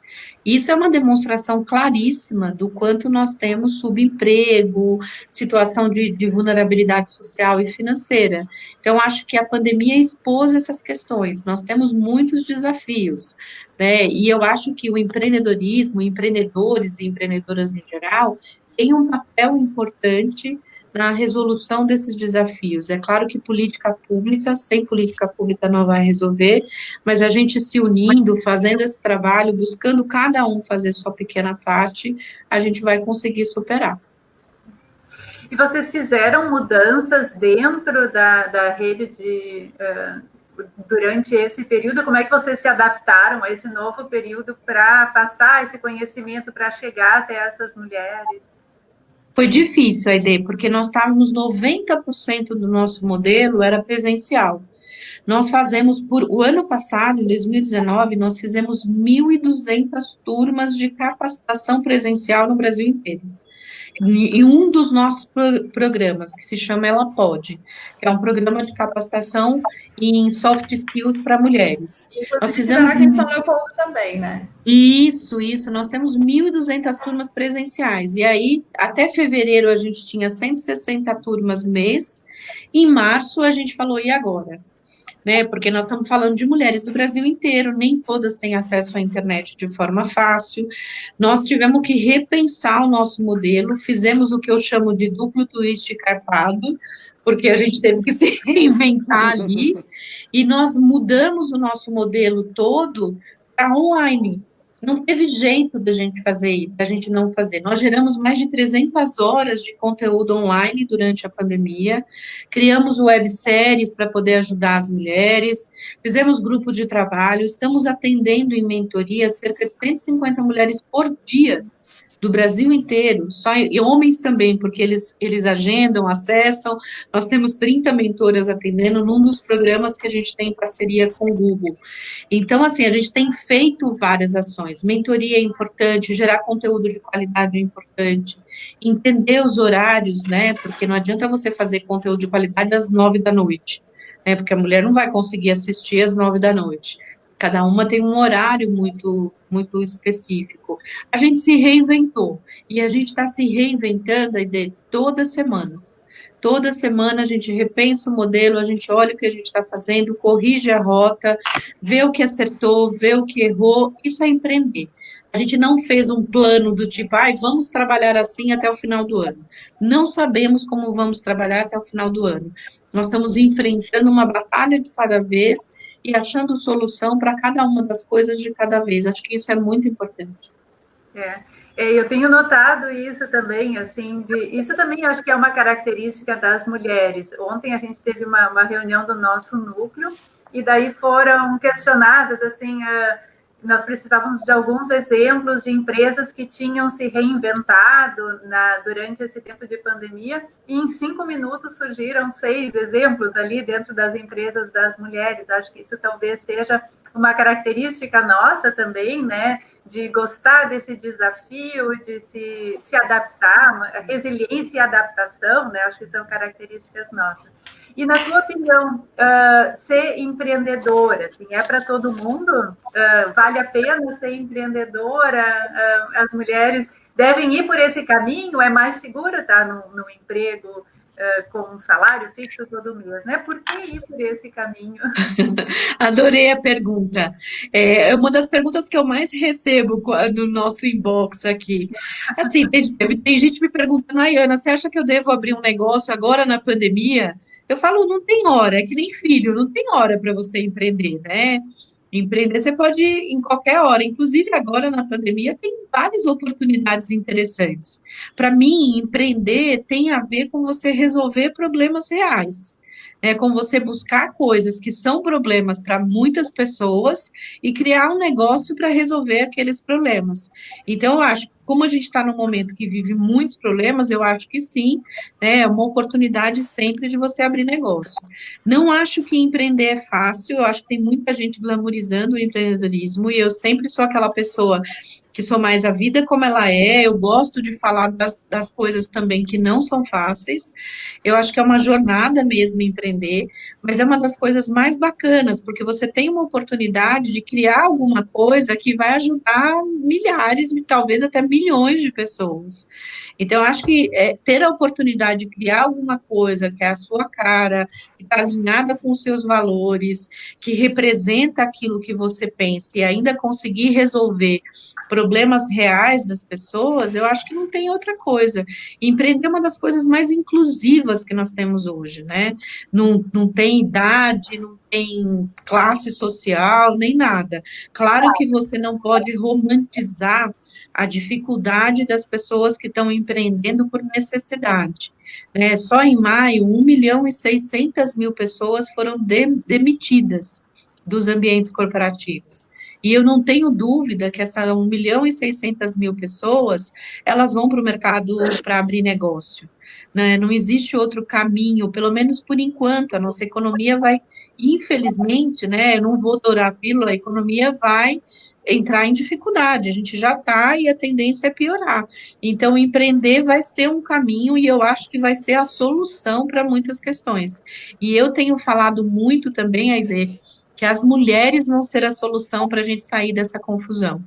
Isso é uma demonstração claríssima do quanto nós temos subemprego, situação de vulnerabilidade social e financeira. Então, acho que a pandemia expôs essas questões. Nós temos muitos desafios, né? E eu acho que o empreendedorismo, empreendedores e empreendedoras em geral, têm um papel importante na resolução desses desafios. É claro que política pública, sem política pública não vai resolver, mas a gente se unindo, fazendo esse trabalho, buscando cada um fazer sua pequena parte, a gente vai conseguir superar. E vocês fizeram mudanças dentro da rede durante esse período? Como é que vocês se adaptaram a esse novo período para passar esse conhecimento, para chegar até essas mulheres? Foi difícil, Aide, porque nós estávamos 90% do nosso modelo era presencial. Nós fazemos, o ano passado, em 2019, nós fizemos 1.200 turmas de capacitação presencial no Brasil inteiro. Em um dos nossos programas, que se chama Ela Pode, que é um programa de capacitação em soft skills para mulheres. Nós fizemos aqui em São Leopoldo também, né? Isso, nós temos 1.200 turmas presenciais, e aí, até fevereiro, a gente tinha 160 turmas mês, em março, a gente falou, e agora? Né, porque nós estamos falando de mulheres do Brasil inteiro, nem todas têm acesso à internet de forma fácil, nós tivemos que repensar o nosso modelo, fizemos o que eu chamo de duplo twist carpado, porque a gente teve que se reinventar ali, e nós mudamos o nosso modelo todo para online. Não teve jeito da gente não fazer. Nós geramos mais de 300 horas de conteúdo online durante a pandemia, criamos webséries para poder ajudar as mulheres, fizemos grupo de trabalho, estamos atendendo em mentoria cerca de 150 mulheres por dia, do Brasil inteiro, e homens também, porque eles agendam, acessam, nós temos 30 mentoras atendendo num dos programas que a gente tem em parceria com o Google. Então, assim, a gente tem feito várias ações, mentoria é importante, gerar conteúdo de qualidade é importante, entender os horários, né, porque não adianta você fazer conteúdo de qualidade às 9 da noite, né, porque a mulher não vai conseguir assistir às 9 da noite. Cada uma tem um horário muito específico. A gente se reinventou, e a gente está se reinventando toda semana. Toda semana a gente repensa o modelo, a gente olha o que a gente está fazendo, corrige a rota, vê o que acertou, vê o que errou. Isso é empreender. A gente não fez um plano do tipo, vamos trabalhar assim até o final do ano. Não sabemos como vamos trabalhar até o final do ano. Nós estamos enfrentando uma batalha de cada vez e achando solução para cada uma das coisas de cada vez. Acho que isso é muito importante. Eu tenho notado isso também, assim, isso também acho que é uma característica das mulheres. Ontem a gente teve uma reunião do nosso núcleo, e daí foram questionadas, assim, nós precisávamos de alguns exemplos de empresas que tinham se reinventado durante esse tempo de pandemia, e em 5 minutos surgiram 6 exemplos ali dentro das empresas das mulheres. Acho que isso talvez seja uma característica nossa também, né, de gostar desse desafio, de se adaptar, resiliência e adaptação, né? Acho que são características nossas. E, na tua opinião, ser empreendedora, assim, é para todo mundo? Vale a pena ser empreendedora? As mulheres devem ir por esse caminho? É mais seguro estar no emprego com um salário fixo todo mês, né? Por que ir por esse caminho? Adorei a pergunta. É uma das perguntas que eu mais recebo no nosso inbox aqui. Assim, tem gente me perguntando, ai, Ana, você acha que eu devo abrir um negócio agora na pandemia? Eu falo, não tem hora, é que nem filho, não tem hora para você empreender, né? Empreender você pode ir em qualquer hora, inclusive agora na pandemia tem várias oportunidades interessantes. Para mim, empreender tem a ver com você resolver problemas reais, né? Com você buscar coisas que são problemas para muitas pessoas e criar um negócio para resolver aqueles problemas. Então, eu acho que como a gente está num momento que vive muitos problemas, eu acho que sim, né, é uma oportunidade sempre de você abrir negócio. Não acho que empreender é fácil, eu acho que tem muita gente glamorizando o empreendedorismo, e eu sempre sou aquela pessoa que sou mais a vida como ela é, eu gosto de falar das coisas também que não são fáceis, eu acho que é uma jornada mesmo empreender, mas é uma das coisas mais bacanas, porque você tem uma oportunidade de criar alguma coisa que vai ajudar milhares, talvez até milhões de pessoas. Então, eu acho que ter a oportunidade de criar alguma coisa que é a sua cara, que está alinhada com os seus valores, que representa aquilo que você pensa e ainda conseguir resolver problemas reais das pessoas, eu acho que não tem outra coisa. Empreender é uma das coisas mais inclusivas que nós temos hoje, né? Não tem idade, não tem classe social, nem nada. Claro que você não pode romantizar a dificuldade das pessoas que estão empreendendo por necessidade, né? Só em maio, 1.600.000 pessoas foram demitidas dos ambientes corporativos. E eu não tenho dúvida que essas 1.600.000 pessoas, elas vão para o mercado para abrir negócio, né? Não existe outro caminho, pelo menos por enquanto, a nossa economia vai, infelizmente, né, eu não vou dourar a pílula, a economia vai entrar em dificuldade, a gente já está e a tendência é piorar. Então, empreender vai ser um caminho e eu acho que vai ser a solução para muitas questões. E eu tenho falado muito também, Aide, que as mulheres vão ser a solução para a gente sair dessa confusão,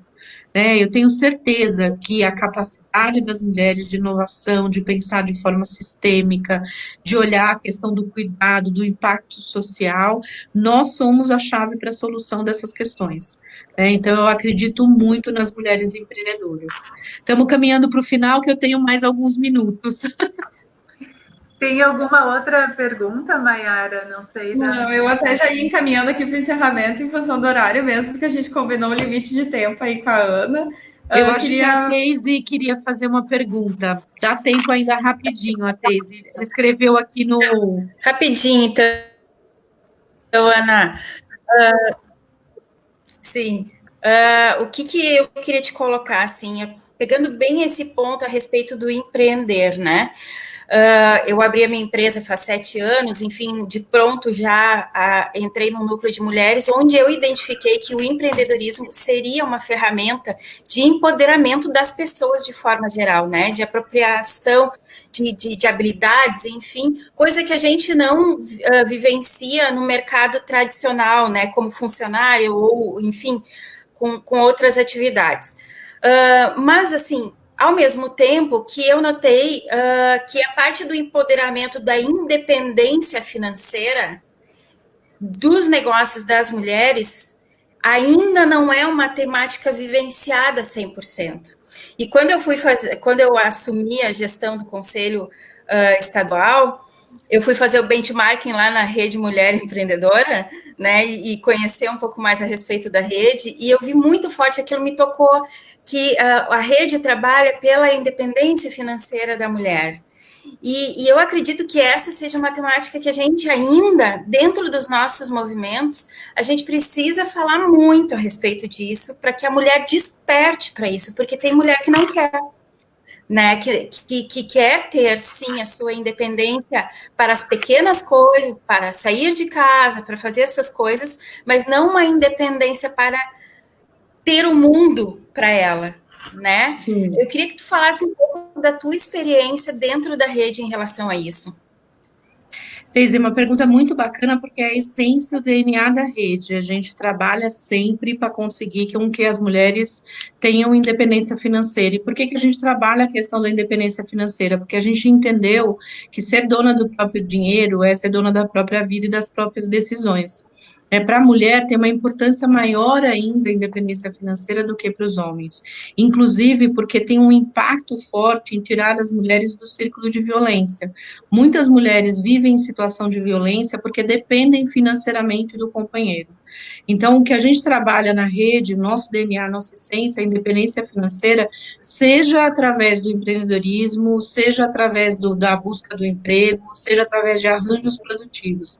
né? Eu tenho certeza que a capacidade das mulheres de inovação, de pensar de forma sistêmica, de olhar a questão do cuidado, do impacto social, nós somos a chave para a solução dessas questões, né? Então, eu acredito muito nas mulheres empreendedoras. Estamos caminhando para o final, que eu tenho mais alguns minutos. Tem alguma outra pergunta, Maiara? Não sei. Não, eu até já ia encaminhando aqui para o encerramento em função do horário mesmo, porque a gente combinou o limite de tempo aí com a Ana. Eu acho que a Teise queria fazer uma pergunta. Dá tempo ainda rapidinho, a Teise. Ela escreveu aqui no... Rapidinho, então, Ana. Sim. O que eu queria te colocar, assim, pegando bem esse ponto a respeito do empreender, né? Eu abri a minha empresa faz 7 anos, enfim, de pronto já entrei num núcleo de mulheres, onde eu identifiquei que o empreendedorismo seria uma ferramenta de empoderamento das pessoas de forma geral, né? De apropriação de habilidades, enfim, coisa que a gente não vivencia no mercado tradicional, né? Como funcionário ou, enfim, com outras atividades. Mas, assim, ao mesmo tempo que eu notei que a parte do empoderamento da independência financeira dos negócios das mulheres ainda não é uma temática vivenciada 100%. E quando eu assumi a gestão do Conselho Estadual, eu fui fazer o benchmarking lá na Rede Mulher Empreendedora, né, e conhecer um pouco mais a respeito da rede, e eu vi muito forte, aquilo me tocou, que a rede trabalha pela independência financeira da mulher. E eu acredito que essa seja uma temática que a gente ainda, dentro dos nossos movimentos, a gente precisa falar muito a respeito disso, para que a mulher desperte para isso, porque tem mulher que não quer, né, que quer ter, sim, a sua independência para as pequenas coisas, para sair de casa, para fazer as suas coisas, mas não uma independência para ter o mundo para ela, né? Sim. Eu queria que tu falasse um pouco da tua experiência dentro da rede em relação a isso. Teise, uma pergunta muito bacana, porque é a essência, o DNA da rede. A gente trabalha sempre para conseguir que as mulheres tenham independência financeira. E por que a gente trabalha a questão da independência financeira? Porque a gente entendeu que ser dona do próprio dinheiro é ser dona da própria vida e das próprias decisões. Para a mulher tem uma importância maior ainda a independência financeira do que para os homens. Inclusive porque tem um impacto forte em tirar as mulheres do círculo de violência. Muitas mulheres vivem em situação de violência porque dependem financeiramente do companheiro. Então, o que a gente trabalha na rede, nosso DNA, nossa essência, a independência financeira, seja através do empreendedorismo, seja através da busca do emprego, seja através de arranjos produtivos.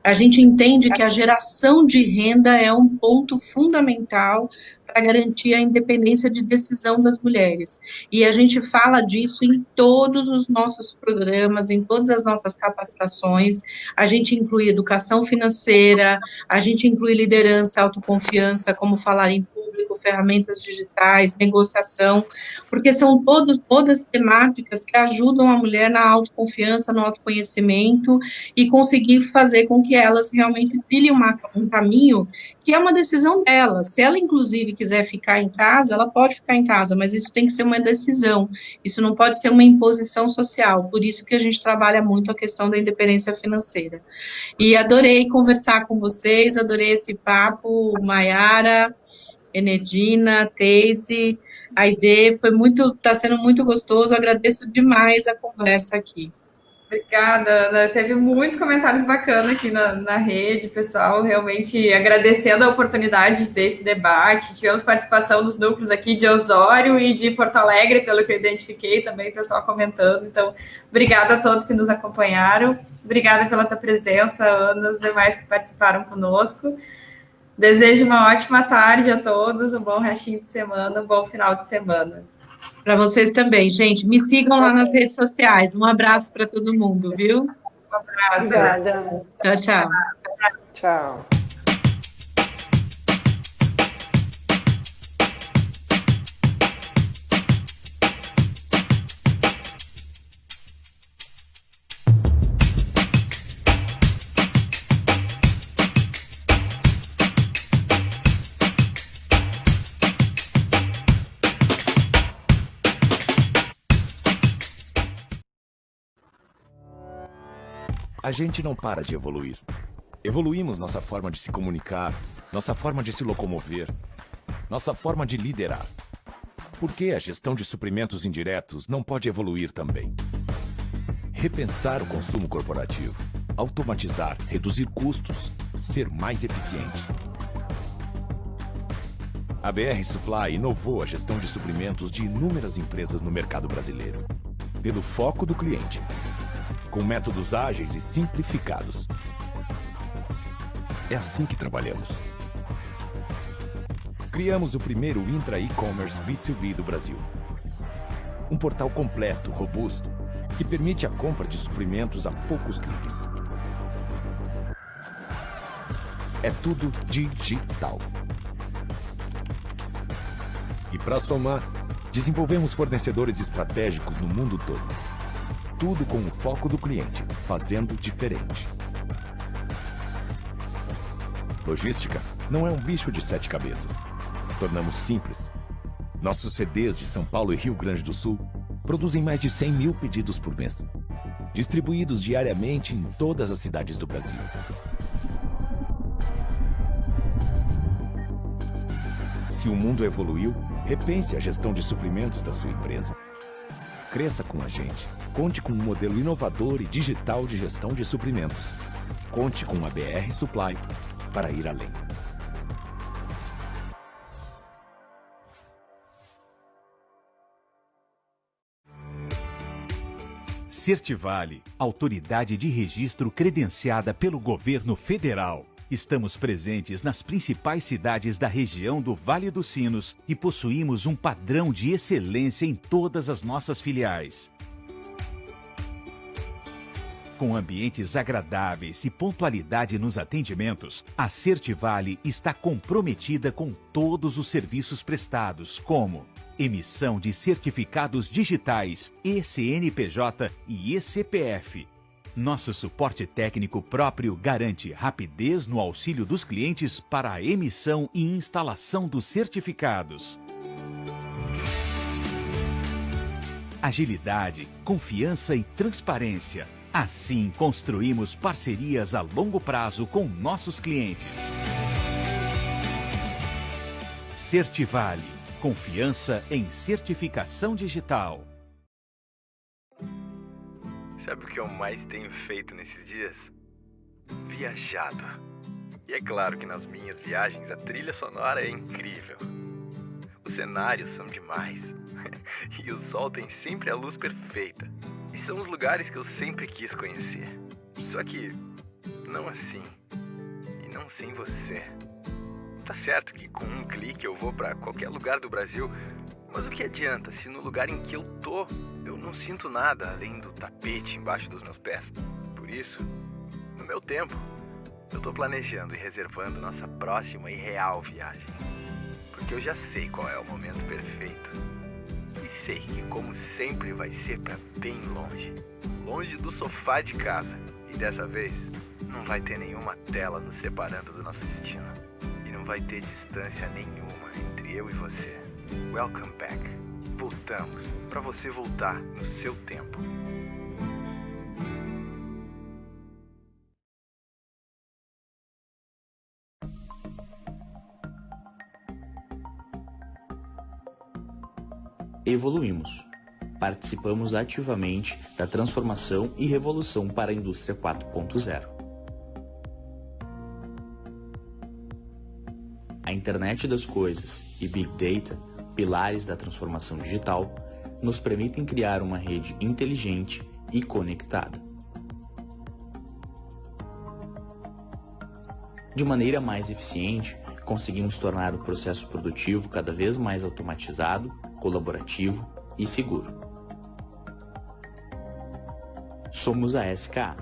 A gente entende que a geração de renda é um ponto fundamental para garantir a independência de decisão das mulheres. E a gente fala disso em todos os nossos programas, em todas as nossas capacitações. A gente inclui educação financeira, a gente inclui liderança, autoconfiança, como falar em público, ferramentas digitais, negociação, porque são todas temáticas que ajudam a mulher na autoconfiança, no autoconhecimento e conseguir fazer com que elas realmente trilhem um caminho que é uma decisão dela. Se ela, inclusive, quiser ficar em casa, ela pode ficar em casa, mas isso tem que ser uma decisão, isso não pode ser uma imposição social, por isso que a gente trabalha muito a questão da independência financeira. E adorei conversar com vocês, adorei esse papo, Maiara, Enedina, Teise, Aide, está sendo muito gostoso, agradeço demais a conversa aqui. Obrigada, Ana. Teve muitos comentários bacanas aqui na rede, pessoal, realmente agradecendo a oportunidade de ter esse debate. Tivemos participação dos núcleos aqui de Osório e de Porto Alegre, pelo que eu identifiquei também, pessoal comentando. Então, obrigada a todos que nos acompanharam. Obrigada pela tua presença, Ana, os demais que participaram conosco. Desejo uma ótima tarde a todos, um bom restinho de semana, um bom final de semana. Para vocês também, gente. Me sigam lá nas redes sociais. Um abraço para todo mundo, viu? Um abraço. Obrigada. Tchau, tchau. Tchau. A gente não para de evoluir. Evoluímos nossa forma de se comunicar, nossa forma de se locomover, nossa forma de liderar. Por que a gestão de suprimentos indiretos não pode evoluir também? Repensar o consumo corporativo, automatizar, reduzir custos, ser mais eficiente. A BR Supply inovou a gestão de suprimentos de inúmeras empresas no mercado brasileiro, pelo foco do cliente, com métodos ágeis e simplificados. É assim que trabalhamos. Criamos o primeiro intra-e-commerce B2B do Brasil. Um portal completo, robusto, que permite a compra de suprimentos a poucos cliques. É tudo digital. E para somar, desenvolvemos fornecedores estratégicos no mundo todo. Tudo com o foco do cliente, fazendo diferente. Logística não é um bicho de 7 cabeças. Tornamos simples. Nossos CDs de São Paulo e Rio Grande do Sul produzem mais de 100 mil pedidos por mês, distribuídos diariamente em todas as cidades do Brasil. Se o mundo evoluiu, repense a gestão de suprimentos da sua empresa. Cresça com a gente. Conte com um modelo inovador e digital de gestão de suprimentos. Conte com a BR Supply para ir além. Certivale, autoridade de registro credenciada pelo Governo Federal. Estamos presentes nas principais cidades da região do Vale dos Sinos e possuímos um padrão de excelência em todas as nossas filiais. Com ambientes agradáveis e pontualidade nos atendimentos, a Certivale está comprometida com todos os serviços prestados, como emissão de certificados digitais, ECNPJ e ECPF. Nosso suporte técnico próprio garante rapidez no auxílio dos clientes para a emissão e instalação dos certificados. Agilidade, confiança e transparência. Assim, construímos parcerias a longo prazo com nossos clientes. Certivale, confiança em certificação digital. Sabe o que eu mais tenho feito nesses dias? Viajado. E é claro que nas minhas viagens a trilha sonora é incrível. Os cenários são demais. E o sol tem sempre a luz perfeita. E são os lugares que eu sempre quis conhecer. Só que não assim. E não sem você. Tá certo que com um clique eu vou pra qualquer lugar do Brasil, mas o que adianta se no lugar em que eu tô, eu não sinto nada além do tapete embaixo dos meus pés? Por isso, no meu tempo, eu tô planejando e reservando nossa próxima e real viagem. Porque eu já sei qual é o momento perfeito. E sei que, como sempre, vai ser pra bem longe. Longe do sofá de casa. E dessa vez, não vai ter nenhuma tela nos separando do nosso destino. E não vai ter distância nenhuma entre eu e você. Welcome back. Voltamos pra você voltar no seu tempo. Evoluímos. Participamos ativamente da transformação e revolução para a indústria 4.0. A internet das coisas e Big Data, pilares da transformação digital, nos permitem criar uma rede inteligente e conectada. De maneira mais eficiente, conseguimos tornar o processo produtivo cada vez mais automatizado, colaborativo e seguro. Somos a SKA.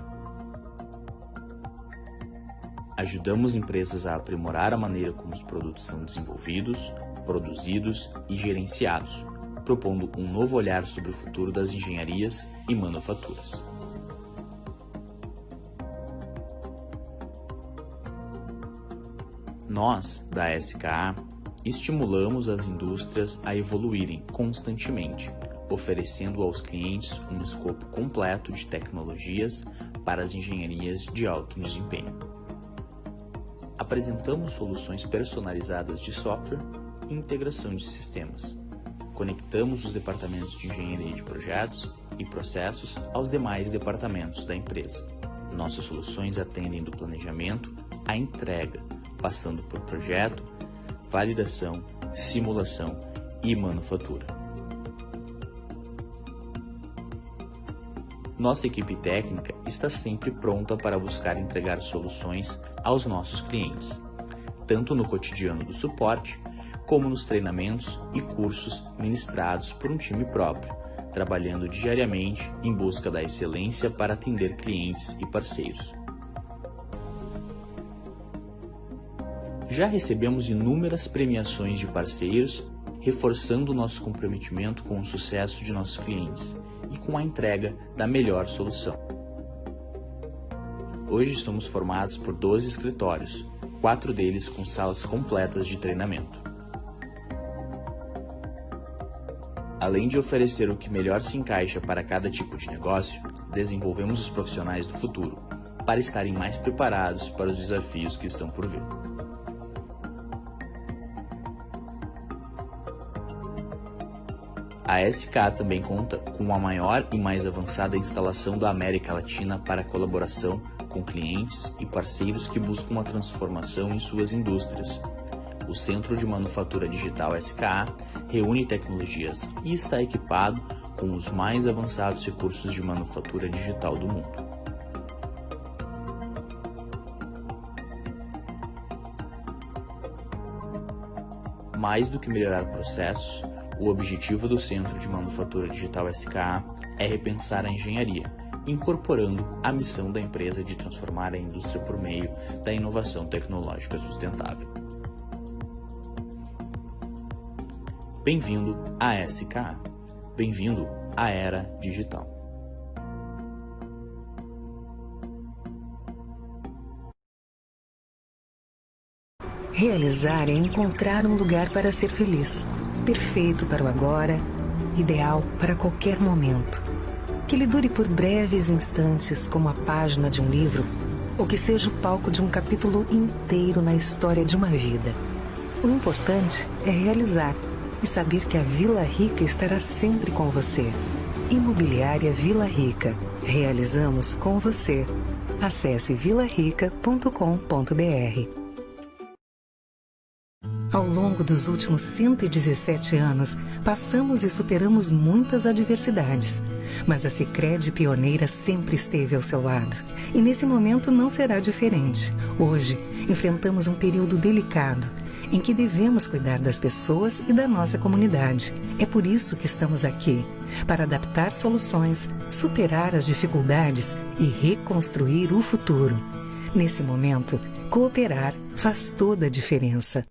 Ajudamos empresas a aprimorar a maneira como os produtos são desenvolvidos, produzidos e gerenciados, propondo um novo olhar sobre o futuro das engenharias e manufaturas. Nós, da SKA, estimulamos as indústrias a evoluírem constantemente, oferecendo aos clientes um escopo completo de tecnologias para as engenharias de alto desempenho. Apresentamos soluções personalizadas de software e integração de sistemas. Conectamos os departamentos de engenharia de projetos e processos aos demais departamentos da empresa. Nossas soluções atendem do planejamento à entrega, passando por projeto, validação, simulação e manufatura. Nossa equipe técnica está sempre pronta para buscar entregar soluções aos nossos clientes, tanto no cotidiano do suporte, como nos treinamentos e cursos ministrados por um time próprio, trabalhando diariamente em busca da excelência para atender clientes e parceiros. Já recebemos inúmeras premiações de parceiros, reforçando nosso comprometimento com o sucesso de nossos clientes e com a entrega da melhor solução. Hoje somos formados por 12 escritórios, 4 deles com salas completas de treinamento. Além de oferecer o que melhor se encaixa para cada tipo de negócio, desenvolvemos os profissionais do futuro, para estarem mais preparados para os desafios que estão por vir. A SKA também conta com a maior e mais avançada instalação da América Latina para colaboração com clientes e parceiros que buscam uma transformação em suas indústrias. O Centro de Manufatura Digital SKA reúne tecnologias e está equipado com os mais avançados recursos de manufatura digital do mundo. Mais do que melhorar processos, o objetivo do Centro de Manufatura Digital SKA é repensar a engenharia, incorporando a missão da empresa de transformar a indústria por meio da inovação tecnológica sustentável. Bem-vindo à SKA. Bem-vindo à era digital. Realizar é encontrar um lugar para ser feliz, perfeito para o agora, ideal para qualquer momento. Que ele dure por breves instantes como a página de um livro, ou que seja o palco de um capítulo inteiro na história de uma vida. O importante é realizar e saber que a Vila Rica estará sempre com você. Imobiliária Vila Rica. Realizamos com você. Acesse vilarica.com.br. Ao longo dos últimos 117 anos, passamos e superamos muitas adversidades. Mas a Sicredi Pioneira sempre esteve ao seu lado. E nesse momento não será diferente. Hoje, enfrentamos um período delicado, em que devemos cuidar das pessoas e da nossa comunidade. É por isso que estamos aqui, para adaptar soluções, superar as dificuldades e reconstruir o futuro. Nesse momento, cooperar faz toda a diferença.